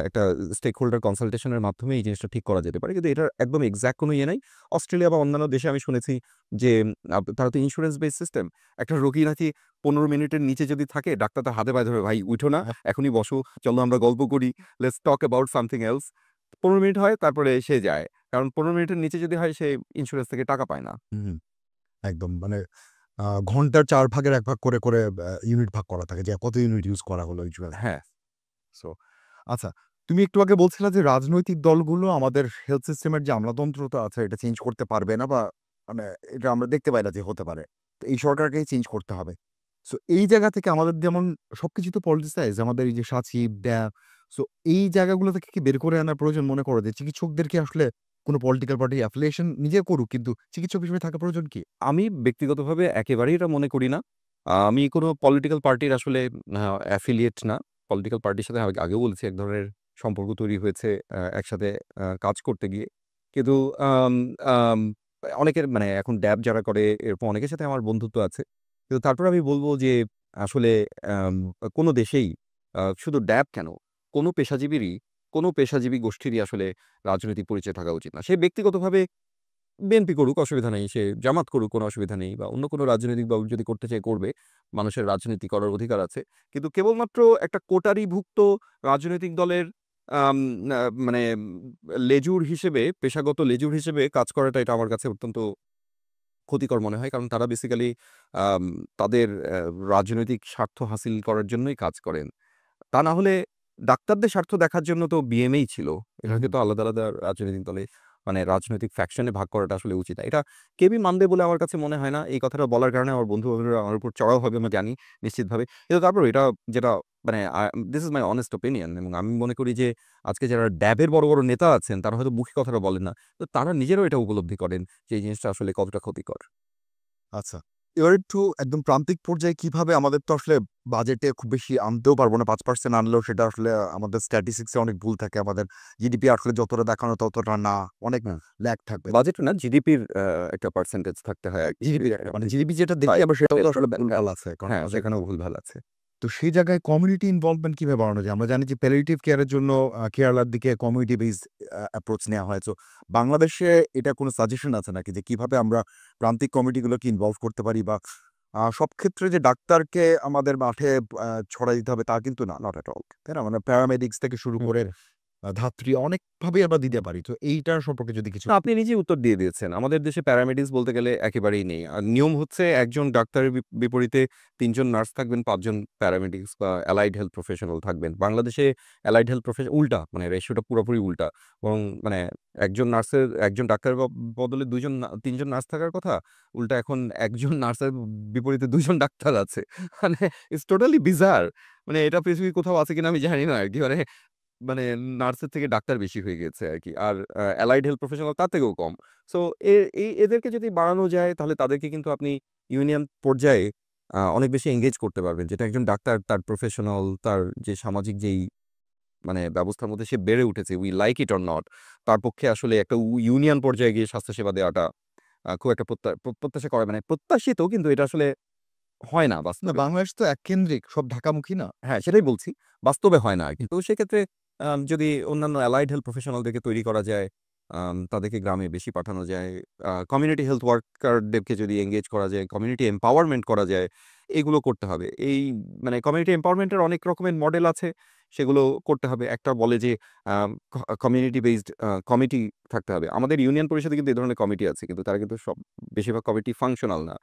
একটা স্টেক হোল্ডার কনসালটেশন এর মাধ্যমে এই জিনিসটা ঠিক করা যেতে পারে। কিন্তু এটার একদম এক্সাক্ট কোনো ইয়ে নাই। অস্ট্রেলিয়া বা অন্যান্য দেশে আমি শুনেছি যে তারা তো ইন্সুরেন্স বেস সিস্টেম। একটা রোগী নাকি ১৫ মিনিটের নিচে যদি থাকে ডাক্তার তার হাতে পায়ে ধরে, "ভাই উঠো না, হ্যাঁ। এখনই বসো। চলো আমরা গল্প করি। Let's talk about something else." ১৫ minute হয় তারপরে সে যায়। কারণ 15 মিনিটের নিচে যদি হয় সে ইন্স্যুরেন্স থেকে টাকা পায় না। হুম, একদম মানে ঘন্টার ৪ ভাগের ১ ভাগ করে ইউনিট ভাগ করা থাকে যে কত ইউনিট ইউজ করা হলো ইন্স্যুরেন্স। হ্যাঁ। সো আচ্ছা, তুমি একটু আগে বলছিলা যে রাজনৈতিক দলগুলো আমাদের হেলথ সিস্টেমের যে আমলাতন্ত্রটা আছে এটা চেঞ্জ করতে পারবে না বা মানে এটা আমরা দেখতে পাই না যে হতে পারে। তো এই সরকারকেই চেঞ্জ করতে হবে। সো এই জায়গা থেকে আমাদের যেমন সবকিছু তো পলিটিসাইজ আমাদের এই যে সচিব, ড্যাব সো এই জায়গাগুলো থেকে কি বের করে আনার প্রয়োজন মনে করো যে চিকিৎসকদেরকে আসলে কোনো পলিটিক্যাল পার্টির অ্যাফিলিয়েশন নিজে করুক কিন্তু চিকিৎসক হিসেবে থাকা প্রয়োজন কি? আমি ব্যক্তিগতভাবে একেবারেই এটা মনে করি না। আমি কোনো পলিটিক্যাল পার্টির আসলে অ্যাফিলিয়েট না। পলিটিক্যাল পার্টির সাথে আগেও বলেছি এক ধরনের সম্পর্ক তৈরি হয়েছে একসাথে কাজ করতে গিয়ে। কিন্তু আম আম অনেকের মানে এখন ড্যাব যারা করে এরকম অনেকের সাথে আমার বন্ধুত্ব আছে। কিন্তু তারপরে আমি বলব যে আসলে কোনো দেশেই শুধু ড্যাব কেন, কোনো পেশাজীবীরই কোনো পেশাজীবী গোষ্ঠীরই আসলে রাজনৈতিক পরিচয় থাকা উচিত না। সে ব্যক্তিগতভাবে বিএনপি করুক অসুবিধা নেই। সে জামাত করুক কোনো অসুবিধা নেই বা অন্য কোনো রাজনৈতিক দল যদি করতে চায় করবে। মানুষের রাজনীতি করার অধিকার আছে। কিন্তু কেবলমাত্র একটা কোটারিভুক্ত রাজনৈতিক দলের আম আ মানে লেজুর হিসেবে, পেশাগত লেজুর হিসেবে কাজ করাটা এটা আমার কাছে অত্যন্ত ক্ষতিকর মনে হয়। কারণ তারা বেসিক্যালি আম তাদের রাজনৈতিক স্বার্থ হাসিল করার জন্যই কাজ করেন। তা না হলে ডাক্তারদের স্বার্থ দেখার জন্য তো বিএমএই ছিল। এটাকে তো আলাদা, আলাদা রাজনৈতিক দলে মানে রাজনৈতিক ফ্যাকশনে ভাগ করাটা আসলে উচিত না। এটা কেউই মানবে বলে আমার কাছে মনে হয় না। এই কথাটা বলার কারণে আমার বন্ধু-বান্ধবরা আমার উপর চড়াও হবে আমি জানি নিশ্চিতভাবে। কিন্তু তারপরেও এটা যেটা মানে this is my honest opinion এবং আমি মনে করি যে আজকে যারা ড্যাবের বড়, বড় নেতা আছেন তারা হয়তো মুখে কথাটা বলেন না। তো তারা নিজেরাও এটা উপলব্ধি করেন যে এই জিনিসটা আসলে কতটা ক্ষতিকর। আচ্ছা। এবার একটু একদম প্রান্তিক পর্যায়ে কিভাবে আমাদের তো আসলে বাজেটে খুব বেশি আনতেও পারব না। ৫% আনলেও সেটা আসলে আমাদের স্ট্যাটিস্টিক্স এ অনেক ভুল থাকে। আমাদের জিডিপি আসলে যতটা দেখানো ততটা না। অনেক হুম। ল্যাগ থাকবে। বাজেট না জিডিপির একটা পার্সেন্টেজ থাকতে হয় আরকি। জিডিপির একটা মানে জিডিপি যেটা দেখি আমরা সেটাও তো আসলে ভুলভাল আছে। কারণ হ্যাঁ, আমাদের সেখানেও ভুলভাল আছে। তো সেই জায়গায় কমিউনিটি ইনভলভমেন্ট কিভাবে বাড়ানো যায়? আমরা জানি যে প্যালিয়েটিভ কেয়ার এর জন্য কেরালার দিকে কমিউনিটি বেসড অ্যাপ্রোচ নেয়া হয়। সো বাংলাদেশে এটা কোনো সাজেশন আছে নাকি যে কিভাবে আমরা প্রান্তিক কমিটিগুলোকে ইনভলভ করতে পারি বা সব ক্ষেত্রে যে ডাক্তারকে আমাদের মাঠে ছড়াই দিতে হবে তা কিন্তু না, নট এট অল। তাই না? মানে প্যারামেডিক্স থেকে শুরু হুম, করে হুম। ধাত্রী অনেকভাবেই আমরা দিতে পারি। তো এইটার সম্পর্কে যদি কিছু না, আপনি নিজেই উত্তর দিয়ে দিয়েছেন। আমাদের দেশে প্যারামেডিক্স বলতে গেলে একেবারেই নেই। আর নিয়ম হচ্ছে একজন ডাক্তারের বিপরীতে ৩ জন নার্স থাকবেন, ৫ জন প্যারামেডিক্স বা এলাইড হেলথ প্রফেশনাল থাকবেন। বাংলাদেশে এলাইড হেলথ উল্টা মানে রেশিওটা পুরোপুরি উল্টা। বরং মানে একজন ডাক্তারের বদলে ২ জন ৩ জন নার্স থাকার কথা। উল্টা এখন একজন নার্সের বিপরীতে ২ জন ডাক্তার আছে। মানে ইটস টোটালি বিজার মানে এটা পৃথিবীর কোথাও আছে কিনা আমি জানি না আরকি। মানে নার্সের থেকে ডাক্তার বেশি হয়ে গেছে আরকি। আর এলাইড হেলথ প্রফেশনাল তার থেকেও কম। সো এদেরকে যদি বাড়ানো যায় তাহলে তাদেরকে কিন্তু আপনি ইউনিয়ন পর্যায়ে অনেক বেশি এনগেজ করতে পারবেন। যেটা একজন ডাক্তার তার প্রফেশনাল তার যে সামাজিক যেই মানে ব্যবস্থার মধ্যে সে বেড়ে উঠেছে, we like it or not তার পক্ষে আসলে একটা ইউনিয়ন পর্যায়ে গিয়ে স্বাস্থ্যসেবা দেওয়াটা খুব একটা প্রত্যাশা করে মানে প্রত্যাশিত কিন্তু এটা আসলে হয় না না বাস্তবে। বাংলাদেশ তো এককেন্দ্রিক সব ঢাকামুখী না। হ্যাঁ, সেটাই বলছি। বাস্তবে হয় না আরকি। তো সেক্ষেত্রে যদি অন্যান্য অ্যালাইড হেলথ প্রফেশনালদেরকে তৈরি করা যায়, তাদেরকে গ্রামে বেশি পাঠানো যায়, কমিউনিটি হেলথ ওয়ার্কারদেরকে যদি এনগেজ করা যায়, কমিউনিটি এম্পাওয়ারমেন্ট করা যায়, এগুলো করতে হবে। এই মানে কমিউনিটি এম্পাওয়ারমেন্ট এর অনেক রকমের মডেল আছে। সেগুলো করতে হবে। একটা বলে যে আম ক কমিউনিটি বেসড কমিটি থাকতে হবে। আমাদের ইউনিয়ন পরিষদে কিন্তু এই ধরনের কমিটি আছে। কিন্তু তারা কিন্তু বেশিরভাগ কমিটি ফাংশনাল না।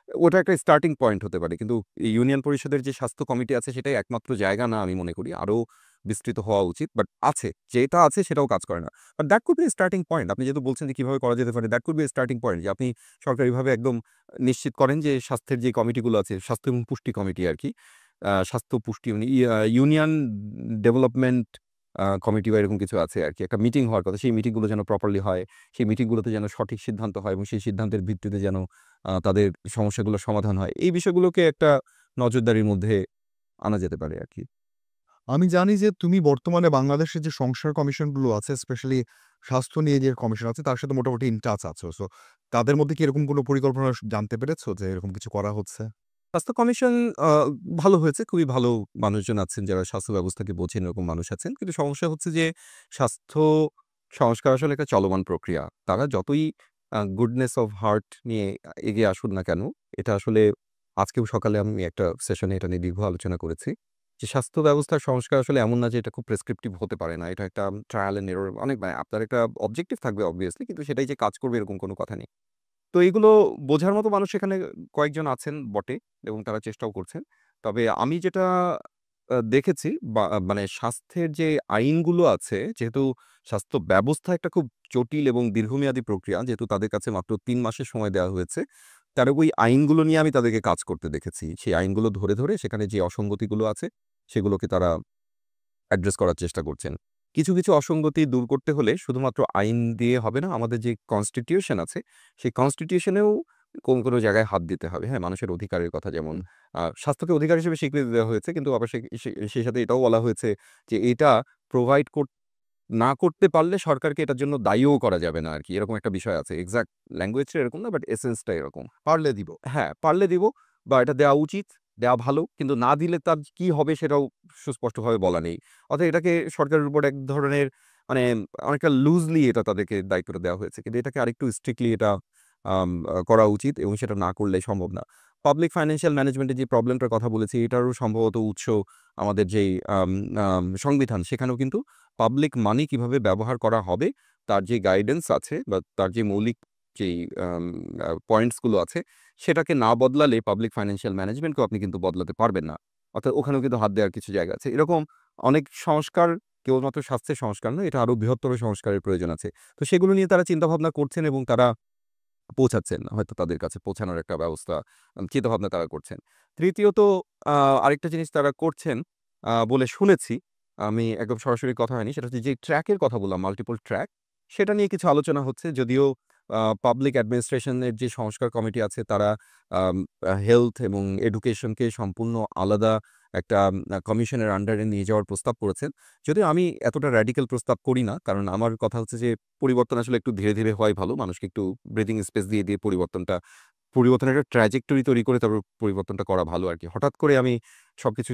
ওটা একটা স্টার্টিং পয়েন্ট হতে পারে। কিন্তু এই ইউনিয়ন পরিষদের যে স্বাস্থ্য কমিটি আছে সেটাই একমাত্র জায়গা না আমি মনে করি। আরো বিস্তৃত হওয়া উচিত। বাট আছে। যেটা আছে সেটাও কাজ করে না। But that could be a starting point. আপনি যেহেতু বলছেন যে কিভাবে করা যেতে পারে, that could be a starting point যে আপনি সরকারিভাবে একদম নিশ্চিত করেন যে স্বাস্থ্যের যে কমিটিগুলো আছে, স্বাস্থ্য এবং পুষ্টি কমিটি আরকি। স্বাস্থ্য পুষ্টি মানে ইউনিয়ন ডেভেলপমেন্ট কমিটি বা এরকম কিছু আছে আরকি। একটা মিটিং হওয়ার কথা। সেই মিটিংগুলো যেন প্রপারলি হয়। সেই মিটিংগুলোতে যেন সঠিক সিদ্ধান্ত হয় এবং সেই সিদ্ধান্তের ভিত্তিতে যেন তাদের সমস্যাগুলোর সমাধান হয়। এই বিষয়গুলোকে একটা নজরদারির মধ্যে আনা যেতে পারে আরকি। আমি জানি যে তুমি বর্তমানে বাংলাদেশের যে সংস্কার কমিশনগুলো আছে, স্পেশালি স্বাস্থ্য নিয়ে যে কমিশন আছে, তার সাথে মোটামুটি ইন টাচ আছো। সো তাদের মধ্যে কি এরকম কোনো পরিকল্পনা জানতে পেরেছো যে এরকম কিছু করা হচ্ছে? স্বাস্থ্য কমিশন আ ভালো হয়েছে। খুবই ভালো মানুষজন আছেন যারা স্বাস্থ্য ব্যবস্থাকে বোঝেন এরকম মানুষ আছেন। কিন্তু সমস্যা হচ্ছে যে স্বাস্থ্য সংস্কার আসলে একটা চলমান প্রক্রিয়া। তারা যতই গুডনেস অফ হার্ট নিয়ে এগিয়ে আসুন না কেন, এটা আসলে আজকেও সকালে আমি একটা সেশনে এটা নিয়ে দীর্ঘ আলোচনা করেছি। যে স্বাস্থ্য ব্যবস্থার সংস্কার আসলে এমন না যে এটা খুব প্রেসক্রিপটিভ হতে পারে না। এটা একটা ট্রায়াল এন্ড এরর অনেক আপনার একটা অবজেক্টিভ থাকবে obviously কিন্তু সেটাই যে কাজ করবে এরকম কোনো কথা নেই। তো এগুলো বোঝার মতো মানুষ এখানে কয়েকজন আছেন বটে এবং তারা চেষ্টাও করছেন। তবে আমি যেটা দেখেছি বা মানে স্বাস্থ্যের যে আইনগুলো আছে, যেহেতু স্বাস্থ্য ব্যবস্থা একটা খুব জটিল এবং দীর্ঘমেয়াদী প্রক্রিয়া, যেহেতু তাদের কাছে মাত্র ৩ মাসের সময় দেওয়া হয়েছে। তারা ওই আইনগুলো নিয়ে আমি তাদেরকে কাজ করতে দেখেছি। সেই আইনগুলো ধরে, ধরে সেখানে যে অসঙ্গতিগুলো আছে, সেগুলোকে তারা অ্যাড্রেস করার চেষ্টা করছেন। কিছু, কিছু অসঙ্গতি দূর করতে হলে শুধুমাত্র আইন দিয়ে হবে না। আমাদের যে কনস্টিটিউশন আছে, সেই কনস্টিটিউশনেও কোনো জায়গায় হাত দিতে হবে। হ্যাঁ? মানুষের অধিকারের কথা যেমন স্বাস্থ্যকে অধিকার হিসেবে স্বীকৃতি দেওয়া হয়েছে। কিন্তু আবার সেই সাথে এটাও বলা হয়েছে যে এটা প্রোভাইড না করতে পারলে সরকারকে এটার জন্য দায়ীও করা যাবে না আরকি। এরকম একটা বিষয় আছে। এক্সাক্ট ল্যাঙ্গুয়েজটা এরকম না বাট এসেন্সটা এরকম। পারলে দিব। হ্যাঁ, পারলে দিব বা এটা দেওয়া উচিত, দেওয়া ভালো। কিন্তু না দিলে তার কি হবে সেটাও সুস্পষ্টভাবে বলা নেই। অর্থাৎ এটাকে সরকারের উপর এক ধরনের মানে অনেকটা লুজলি এটা তাদেরকে দায়িত্বটা দেওয়া হয়েছে। কিন্তু এটাকে আরেকটু স্ট্রিক্টলি এটা করা উচিত এবং সেটা না করলে সম্ভব না। পাবলিক ফাইন্যান্সিয়াল ম্যানেজমেন্টের যে প্রবলেমটার কথা বলেছি, এটারও সম্ভবত উৎস আমাদের যেই আম আম সংবিধান, সেখানেও কিন্তু পাবলিক মানি কিভাবে ব্যবহার করা হবে, তার যে গাইডেন্স আছে বা তার যে মৌলিক যেই আম পয়েন্টস গুলো আছে, সেটাকে না বদলালে পাবলিক ফাইন্যান্সিয়াল ম্যানেজমেন্টকেও আপনি কিন্তু বদলাতে পারবেন না। অর্থাৎ ওখানেও কিন্তু হাত দেওয়ার কিছু জায়গা আছে। এরকম অনেক সংস্কার কেবলমাত্র স্বাস্থ্যের সংস্কার নয়, এটা আরো বৃহত্তর সংস্কারের প্রয়োজন আছে। তো সেগুলো নিয়ে তারা চিন্তাভাবনা করছেন এবং তারা পৌঁছাচ্ছেন। হয়তো তাদের কাছে পৌঁছানোর একটা ব্যবস্থা চিন্তাভাবনা তারা করছেন। তৃতীয়ত আ আরেকটা জিনিস তারা করছেন বলে শুনেছি। আমি একদম সরাসরি কথা হয়নি। সেটা হচ্ছে যে ট্র্যাকের কথা বললাম, মাল্টিপল ট্র্যাক, সেটা নিয়ে কিছু আলোচনা হচ্ছে। যদিও পাবলিক অ্যাডমিনিস্ট্রেশন এর যে সংস্কার কমিটি আছে তারা আম হেলথ এবং এডুকেশনকে সম্পূর্ণ আলাদা একটা কমিশনের আন্ডারে নিয়ে যাওয়ার প্রস্তাব করেছেন। যদিও আমি এতটা র‍্যাডিক্যাল প্রস্তাব করি না। কারণ আমার কথা হচ্ছে যে পরিবর্তন আসলে একটু ধীরে, ধীরে হওয়াই ভালো। মানুষকে একটু ব্রিথিং স্পেস দিয়ে, দিয়ে পরিবর্তনের একটা ট্র্যাজেক্টরি তৈরি করে তারপর পরিবর্তনটা করা ভালো আরকি। হঠাৎ করে আমি সবকিছু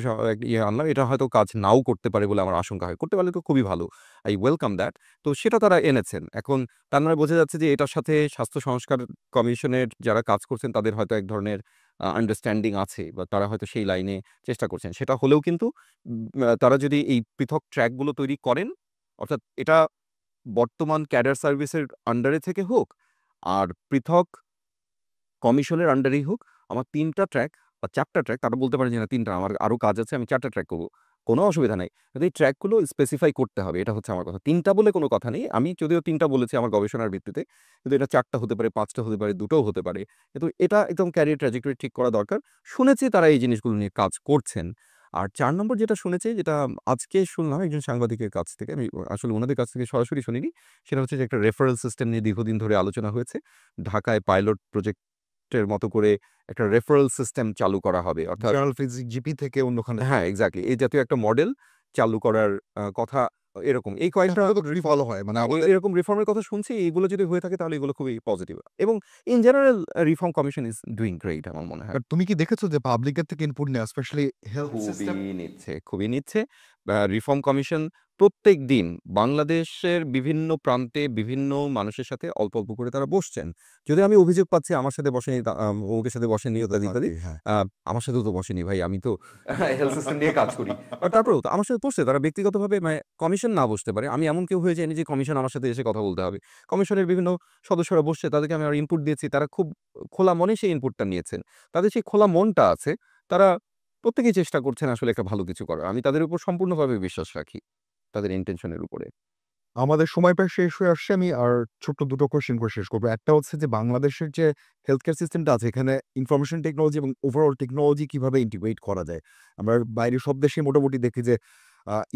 আনলাম। এটা হয়তো কাজ নাও করতে পারে বলে আমার আশঙ্কা হয়। করতে পারলে তো খুবই ভালো। I welcome that. তো সেটা তারা এনেছেন। এখন তার মানে বোঝা যাচ্ছে যে এটার সাথে স্বাস্থ্য সংস্কার কমিশনের যারা কাজ করছেন তাদের হয়তো এক ধরনের আন্ডারস্ট্যান্ডিং আছে বা তারা হয়তো সেই লাইনে চেষ্টা করছেন। সেটা হলেও কিন্তু তারা যদি এই পৃথক ট্র্যাক গুলো তৈরি করেন, অর্থাৎ এটা বর্তমান ক্যাডার সার্ভিসের আন্ডারে থেকে হোক, আর পৃথক কমিশনের আন্ডারেই হোক, আমার ৩ টা ট্র্যাক বা ৪ টা ট্র্যাক, তারা বলতে পারেন যে না ৩ টা, আমার আরো কাজ আছে, আমি ৪ টা ট্র্যাক করব। কোনো অসুবিধা নাই। কিন্তু এই ট্র্যাকগুলো স্পেসিফাই করতে হবে। এটা হচ্ছে আমার কথা। ৩ টা বলে কোনো কথা নেই। আমি যদিও ৩ টা বলেছি আমার গবেষণার ভিত্তিতে। কিন্তু এটা ৪ টা হতে পারে, ৫ টা হতে পারে, ২ টাও হতে পারে। কিন্তু এটা একদম ক্যারিয়ার ট্র্যাজেক্টরি ঠিক করা দরকার। শুনেছি তারা এই জিনিসগুলো নিয়ে কাজ করছেন। আর ৪ নম্বর যেটা শুনেছি, যেটা আজকে শুনলাম একজন সাংবাদিকের কাছ থেকে, আমি আসলে উনাদের কাছ থেকে সরাসরি শুনিনি। সেটা হচ্ছে যে একটা রেফারেল সিস্টেম নিয়ে দীর্ঘদিন ধরে আলোচনা হয়েছে। ঢাকায় পাইলট প্রজেক্ট এর মতো করে একটা রেফারেল সিস্টেম চালু করা হবে। অর্থাৎ জেনারেল ফিজিক জিপি থেকে অন্যখানে হ্যাঁ, এক্সাক্টলি। এই জাতীয় একটা মডেল চালু করার কথা এরকম। এই কয়েকটা ফলো হয়। মানে এরকম রিফর্ম এর কথা শুনছি। এগুলো যদি হয়ে থাকে তাহলে এগুলো খুবই পজিটিভ। এবং in general reform commission is doing great আমার মনে হয়। বাট তুমি কি দেখেছো যে পাবলিকের থেকে ইনপুট নেয়া স্পেশালি হেলথ সিস্টেম? খুবই নিচ্ছে। রিফর্ম কমিশন প্রত্যেকদিন বাংলাদেশের বিভিন্ন প্রান্তে বিভিন্ন মানুষের সাথে অল্প, অল্প করে তারা বসছেন। যদিও আমি অভিযোগ পাচ্ছি আমার সাথে বসেনি, অমুকের সাথে বসেনি ইত্যাদি, ইত্যাদি। হ্যাঁ। আ আমার সাথেও তো বসেনি ভাই। আমি তো হেলথ সিস্টেম নিয়ে কাজ করি। বাট তারপরেও তো আমার সাথে বসছে। তারা ব্যক্তিগতভাবে মানে কমিশন না বসতে পারে। আমি এমন কেউ হয়ে যাইনি যে কমিশন আমার সাথে এসে কথা বলতে হবে। কমিশনের বিভিন্ন সদস্যরা বসছে, তাদেরকে আমি আমার ইনপুট দিয়েছি। তারা খুব খোলা মনে সেই ইনপুটটা নিয়েছেন। তাদের সেই খোলা মনটা আছে। তারা প্রত্যেকেই চেষ্টা করছেন আসলে একটা ভালো কিছু করার। আমি তাদের উপর সম্পূর্ণভাবে বিশ্বাস রাখি। তাদের ইনটেনশন এর উপরে। আমাদের সময় প্রায় শেষ হয়ে আসছে। আমি আর ছোট্ট ২ টো কোয়েশ্চেন করে শেষ করব। একটা হচ্ছে যে বাংলাদেশের যে হেলথ কেয়ার সিস্টেমটা আছে এখানে ইনফরমেশন টেকনোলজি এবং ওভারঅল টেকনোলজি কিভাবে ইন্টিগ্রেট করা যায়? আমরা বাইরের সব দেশেই মোটামুটি দেখি যে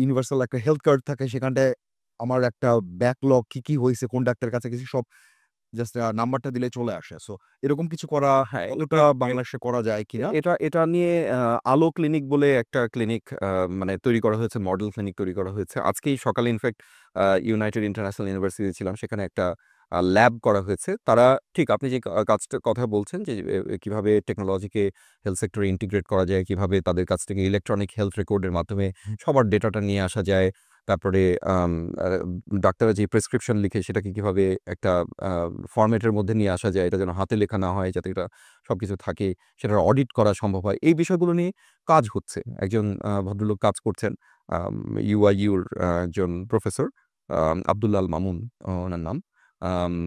ইউনিভার্সাল একটা হেলথ কার্ড থাকে সেখানটায় আমার একটা ব্যাকলগ কি হইছে, কোন ডাক্তারের কাছে গেছি সব জাস্ট নাম্বারটা দিলে চলে আসে। সো এরকম কিছু করা হ্যাঁ, কতটা বাংলাদেশে করা যায় কিনা? এটা নিয়ে আলো ক্লিনিক বলে একটা ক্লিনিক মানে তৈরি করা হয়েছে, মডেল ক্লিনিক তৈরি করা হয়েছে। আজকেই সকালে ইনফেক্ট ইউনাইটেড ইন্টারন্যাশনাল ইউনিভার্সিটি ছিলাম। সেখানে একটা ল্যাব করা হয়েছে। তারা ঠিক আপনি যে কাজটার কথা বলছেন যে কিভাবে টেকনোলজিকে হেলথ সেক্টরে ইন্টিগ্রেট করা যায়, কিভাবে তাদের কাছ থেকে ইলেকট্রনিক হেলথ রেকর্ড এর মাধ্যমে সবার ডেটাটা নিয়ে আসা যায়। তারপরে আম আ ডাক্তাররা যে প্রেসক্রিপশন লিখে সেটাকে কিভাবে একটা আ ফরম্যাটের মধ্যে নিয়ে আসা যায়, এটা যেন হাতে লেখা না হয়, যাতে এটা সবকিছু থাকে, সেটার অডিট করা সম্ভব হয়। এই বিষয়গুলো নিয়ে কাজ হচ্ছে। একজন ভদ্রলোক কাজ করছেন। ইউআইইউর একজন প্রফেসর আব্দুল্লাহ আল মামুন ওনার নাম।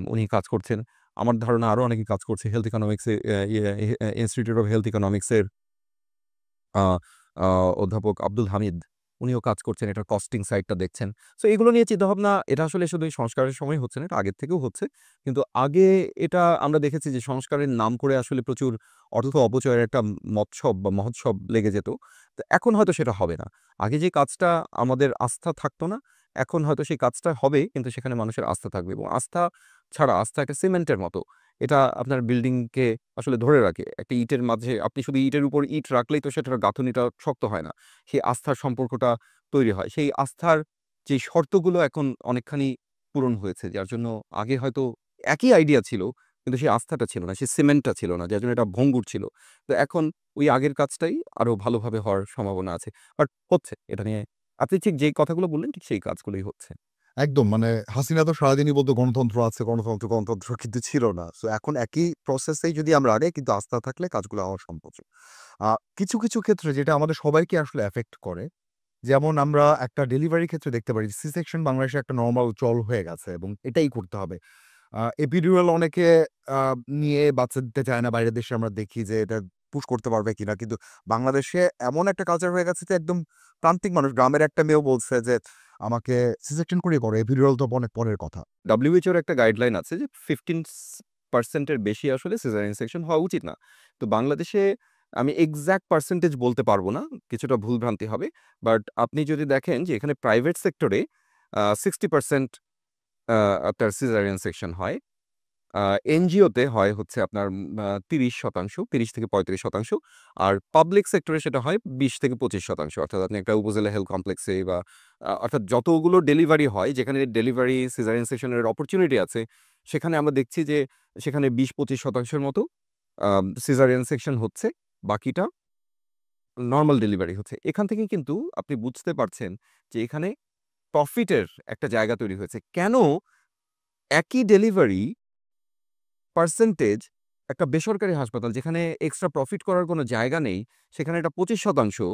উনি কাজ করছেন। আমার ধারণা আরো অনেকে কাজ করছে। Health economics A institute of health economics এর আ আ অধ্যাপক আব্দুল হামিদ, উনিও কাজ করছেন। এটার কস্টিং সাইডটা দেখছেন। সো এগুলো নিয়ে চিন্তাভাবনা, এটা আসলে শুধু এই সংস্কারের সময় হচ্ছে না, এটা আগের থেকেও হচ্ছে। কিন্তু আগে এটা আমরা দেখেছি যে সংস্কারের নাম করে আসলে প্রচুর অর্থ অপচয়ের একটা মৎসব বা মহোৎসব লেগে যেত। তো এখন হয়তো সেটা হবে না। আগে যে কাজটা আমাদের আস্থা থাকতো না, এখন হয়তো সেই কাজটা হবে, কিন্তু সেখানে মানুষের আস্থা থাকবে এবং আস্থা ছাড়া, আস্থা একটা সিমেন্টের মতো। এটা আপনার বিল্ডিংকে আসলে ধরে রাখে। একটা ইটের মাঝে আপনি শুধু ইটের উপর ইট রাখলেই তো সেটার গাঁথুনিটা শক্ত হয় না। সেই আস্থার সম্পর্কটা তৈরি হয়। সেই আস্থার যে শর্তগুলো এখন অনেকখানি পূরণ হয়েছে। যার জন্য আগে হয়তো একই আইডিয়া ছিল, কিন্তু সেই আস্থাটা ছিল না, সেই সিমেন্টটা ছিল না। যার জন্য এটা ভঙ্গুর ছিল। তো এখন ওই আগের কাজটাই আরো ভালোভাবে হওয়ার সম্ভাবনা আছে। বাট হচ্ছে। এটা নিয়ে আপনি ঠিক যেই কথাগুলো বললেন, ঠিক সেই কাজগুলোই হচ্ছে। একদম মানে হাসিনা তো সারাদিনই বলতো গণতন্ত্র আছে, গণতন্ত্র, গণতন্ত্র কিন্তু ছিল না। সো এখন একই প্রসেসেই যদি আমরা আগাই কিন্তু আস্থা থাকলে কাজগুলো হওয়া সম্ভব। আ কিছু ক্ষেত্রে যেটা আমাদের সবাইকে আসলে এফেক্ট করে, যেমন আমরা একটা ডেলিভারির ক্ষেত্রে দেখতে পারি সি সেকশন বাংলাদেশে একটা নরমাল চল হয়ে গেছে এবং এটাই করতে হবে। এপিডুরাল অনেকে আ নিয়ে বাচ্চা দিতে চায় না। বাইরের দেশে আমরা দেখি যে এটা পুশ করতে পারবে কিনা। কিন্তু বাংলাদেশে এমন একটা কালচার হয়ে গেছে যে একদম প্রান্তিক মানুষ, গ্রামের একটা মেয়েও বলছে যে, "আমাকে সি সেকশন করিয়ে করো। এপিডুরাল তো অনেক পরের কথা।" WHO র একটা গাইডলাইন আছে যে 15% এর বেশি আসলে সিজারিয়ান সেকশন হওয়া উচিত না। তো বাংলাদেশে আমি এক্সাক্ট পার্সেন্টেজ বলতে পারব না। কিছুটা ভুলভ্রান্তি হবে। বাট আপনি যদি দেখেন যে এখানে প্রাইভেট সেক্টরে 60% আপনার সিজারিয়ান সেকশন হয়। আ এনজিওতে হয় হচ্ছে আপনার ৩০% ৩০-৩৫%। আর পাবলিক সেক্টরে সেটা হয় ২০-২৫%। অর্থাৎ আপনি একটা উপজেলা হেলথ কমপ্লেক্সে বা অর্থাৎ যতগুলো ডেলিভারি হয়, যেখানে ডেলিভারি সিজারিয়ান সেকশনের অপরচুনিটি আছে, সেখানে আমরা দেখছি যে সেখানে ২০-২৫% এর মতো সিজারিয়ান সেকশন হচ্ছে। বাকিটা নরমাল ডেলিভারি হচ্ছে। এখান থেকে কিন্তু আপনি বুঝতে পারছেন যে এখানে প্রফিটের একটা জায়গা তৈরি হয়েছে। কেন একই ডেলিভারি পার্সেন্টেজ একটা বেসরকারি হাসপাতাল যেখানে এক্সট্রা প্রফিট করার কোনো জায়গা নেই, সেখানে এটা ২৫%।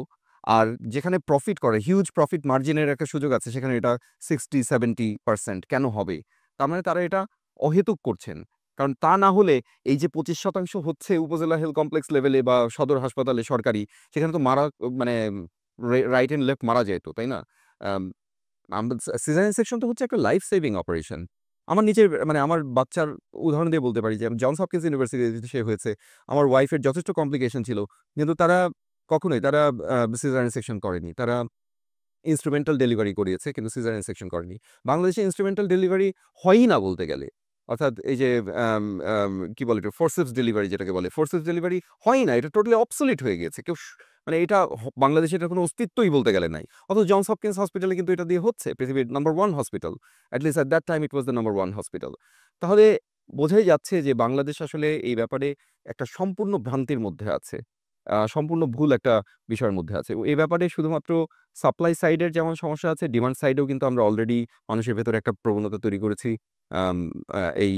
আর যেখানে প্রফিট করে, হিউজ প্রফিট মার্জিনের একটা সুযোগ আছে, সেখানে এটা 60-70% কেন হবে? তার মানে তারা এটা অহেতুক করছেন। কারণ তা না হলে এই যে ২৫% হচ্ছে উপজেলা হেলথ কমপ্লেক্স লেভেলে বা সদর হাসপাতালে সরকারি, সেখানে তো মানে রাইট অ্যান্ড লেফট মারা যেত, তাই না? আম সিজারিয়ান সেকশন তো হচ্ছে একটা লাইফ সেভিং অপারেশন। আমার নিজের মানে আমার বাচ্চার উদাহরণ দিয়ে বলতে পারি যে জনস হপকিন্স ইউনিভার্সিটিতে সে হয়েছে। আমার ওয়াইফের যথেষ্ট কমপ্লিকেশন ছিল। কিন্তু তারা কখনোই সিজারিয়ান সেকশন করেনি। তারা ইন্সট্রুমেন্টাল ডেলিভারি করিয়েছে, কিন্তু সিজারিয়ান সেকশন করেনি। বাংলাদেশে ইন্সট্রুমেন্টাল ডেলিভারি হয়ই না বলতে গেলে। অর্থাৎ এই যে আম আম কি বলে এটা? ফোরসেপস ডেলিভারি যেটাকে বলে। ফোরসেপস ডেলিভারি হয়ই না। এটা টোটালি obsolete হয়ে গিয়েছে। কেউ মানে এটা বাংলাদেশে এটার কোনো অস্তিত্বই বলতে গেলে নাই। অথচ জনস হপকিন্স হসপিটালে কিন্তু এটা দিয়ে হচ্ছে। পৃথিবীর number 1 hospital. At least at that time it was the number 1 hospital. তাহলে বোঝাই যাচ্ছে যে বাংলাদেশ আসলে এই ব্যাপারে একটা সম্পূর্ণ ভ্রান্তির মধ্যে আছে। সম্পূর্ণ ভুল একটা বিষয়ের মধ্যে আছে। এই ব্যাপারে শুধুমাত্র সাপ্লাই সাইডের যেমন সমস্যা আছে, ডিমান্ড সাইডেও কিন্তু আমরা অলরেডি মানুষের ভেতরে একটা প্রবণতা তৈরি করেছি। আম এই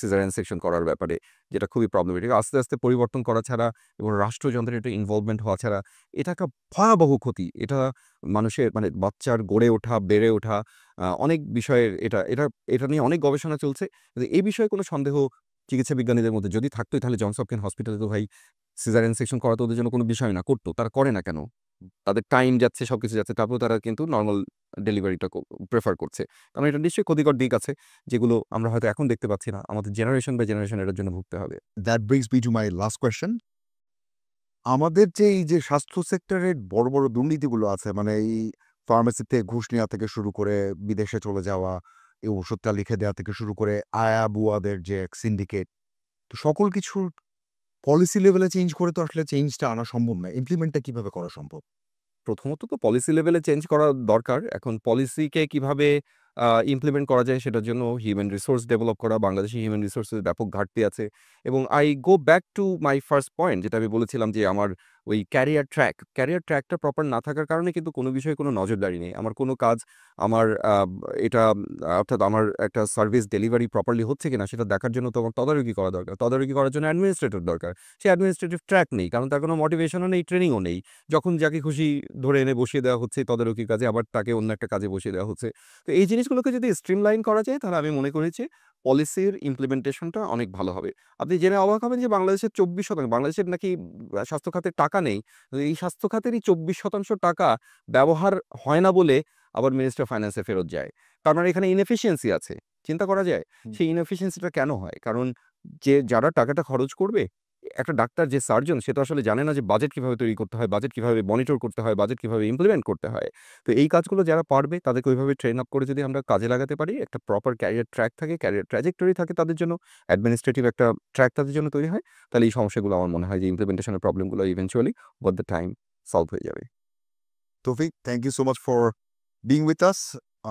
সিজারিয়ান সেকশন করার ব্যাপারে, যেটা খুবই প্রবলেমেটিক। আস্তে পরিবর্তন করা ছাড়া এবং রাষ্ট্রযন্ত্রের একটা ইনভলভমেন্ট হওয়া ছাড়া এটা একটা ভয়াবহ ক্ষতি। এটা মানুষের মানে বাচ্চার গড়ে ওঠা, বেড়ে ওঠা, অনেক বিষয়ের এটা নিয়ে অনেক গবেষণা চলছে। কিন্তু এই বিষয়ে কোনো সন্দেহ চিকিৎসা বিজ্ঞানীদের মধ্যে যদি থাকতই, তাহলে জনস হপকিন্স হসপিটালে তো ভাই সিজারিয়ান সেকশন করা তো ওদের জন্য কোনো বিষয় না। করত। তারা করে না কেন? তাদের টাইম যাচ্ছে, সবকিছু যাচ্ছে। তারপরেও তারা কিন্তু নরমাল ডেলিভারিটা প্রেফার করছে। কারণ এটার নিশ্চয়ই ক্ষতিকর দিক আছে, যেগুলো আমরা হয়তো এখন দেখতে পাচ্ছি না। আমাদের জেনারেশন বাই জেনারেশন এটার জন্য ভুগতে হবে। That brings me to my last question. আমাদের যে এই যে স্বাস্থ্য সেক্টরের বড় দুর্নীতিগুলো আছে, মানে এই ফার্মেসিতে ঘুষ নেওয়া থেকে শুরু করে বিদেশে চলে যাওয়া, এই ওষুধটা লিখে দেওয়া থেকে শুরু করে আয়া-বুয়াদের যে এক সিন্ডিকেট, তো সকল কিছুর পলিসি লেভেলে চেঞ্জ করে তো আসলে চেঞ্জটা আনা সম্ভব না। ইমপ্লিমেন্টটা কিভাবে করা সম্ভব? প্রথমত তো পলিসি লেভেলে চেঞ্জ করা দরকার। এখন পলিসিকে কিভাবে ইমপ্লিমেন্ট করা যায় সেটার জন্য হিউম্যান রিসোর্স ডেভেলপ করা। বাংলাদেশে হিউম্যান রিসোর্স এর ব্যাপক ঘাটতি আছে এবং I go back to my first point, যেটা আমি বলেছিলাম যে আমার ওই ক্যারিয়ার ট্র্যাকটা প্রপার না থাকার কারণে কিন্তু কোনো বিষয়ে কোনো নজরদারি নেই। আমার কোনো কাজ আমার এটা অর্থাৎ আমার একটা সার্ভিস ডেলিভারি প্রপারলি হচ্ছে কিনা সেটা দেখার জন্য তো আমার তদারকি করা দরকার। তদারকি করার জন্য অ্যাডমিনিস্ট্রেটর দরকার। সে অ্যাডমিনিস্ট্রেটিভ ট্র্যাক নেই। কারণ তার কোনো মোটিভেশনও নেই, ট্রেনিংও নেই। যখন যাকে খুশি ধরে এনে বসিয়ে দেওয়া হচ্ছে তদারকির কাজে, আবার তাকে অন্য একটা কাজে বসিয়ে দেওয়া হচ্ছে। তো এই জিনিসগুলোকে যদি স্ট্রিমলাইন করা যায় তাহলে আমি মনে করি যে পলিসির ইমপ্লিমেন্টেশনটা অনেক ভালো হবে। আপনি জেনে অবাক হবেন যে বাংলাদেশের ২৪% বাংলাদেশের নাকি স্বাস্থ্য খাতে টাকা নেই। তো এই স্বাস্থ্য খাতেরই ২৪% টাকা ব্যবহার হয় না বলে আবার মিনিস্টার অফ ফাইন্যান্স এ ফেরত যায়। তার মানে এখানে ইনএফিশিয়েন্সি আছে। চিন্তা করা যায়? হুম। সেই ইনএফিশিয়েন্সিটা কেন হয়? কারণ যারা টাকাটা খরচ করবে, একটা ডাক্তার যে সার্জন সে তো আসলে জানে না যে বাজেট কিভাবে তৈরি করতে হয়, বাজেট কিভাবে মনিটর করতে হয়, বাজেট কিভাবে ইমপ্লিমেন্ট করতে হয়। তো এই কাজগুলো যারা পারবে তাদেরকে ওইভাবে ট্রেন আপ করে যদি আমরা কাজে লাগাতে পারি, একটা প্রপার ক্যারিয়ার ট্র্যাক থাকে, ক্যারিয়ার ট্র্যাজেক্টরি থাকে তাদের জন্য, অ্যাডমিনিস্ট্রেটিভ একটা ট্র্যাক তাদের জন্য তৈরি হয়, তাহলে এই সমস্যাগুলো আমার মনে হয় যে ইমপ্লিমেন্টেশন এর প্রবলেমগুলো eventually over the time solve হয়ে যাবে। Tawfiq, thank you so much for being with us.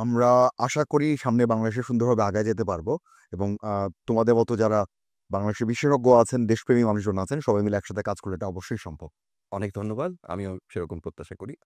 আমরা আশা করি সামনে বাংলাদেশে সুন্দরভাবে আগায় যেতে পারবো এবং তোমাদের মতো যারা বাংলাদেশের বিশেষজ্ঞ আছেন, দেশপ্রেমী মানুষজন আছেন, সবাই মিলে একসাথে কাজ করলে এটা অবশ্যই সম্ভব। অনেক ধন্যবাদ। আমিও সেরকম প্রত্যাশা করি।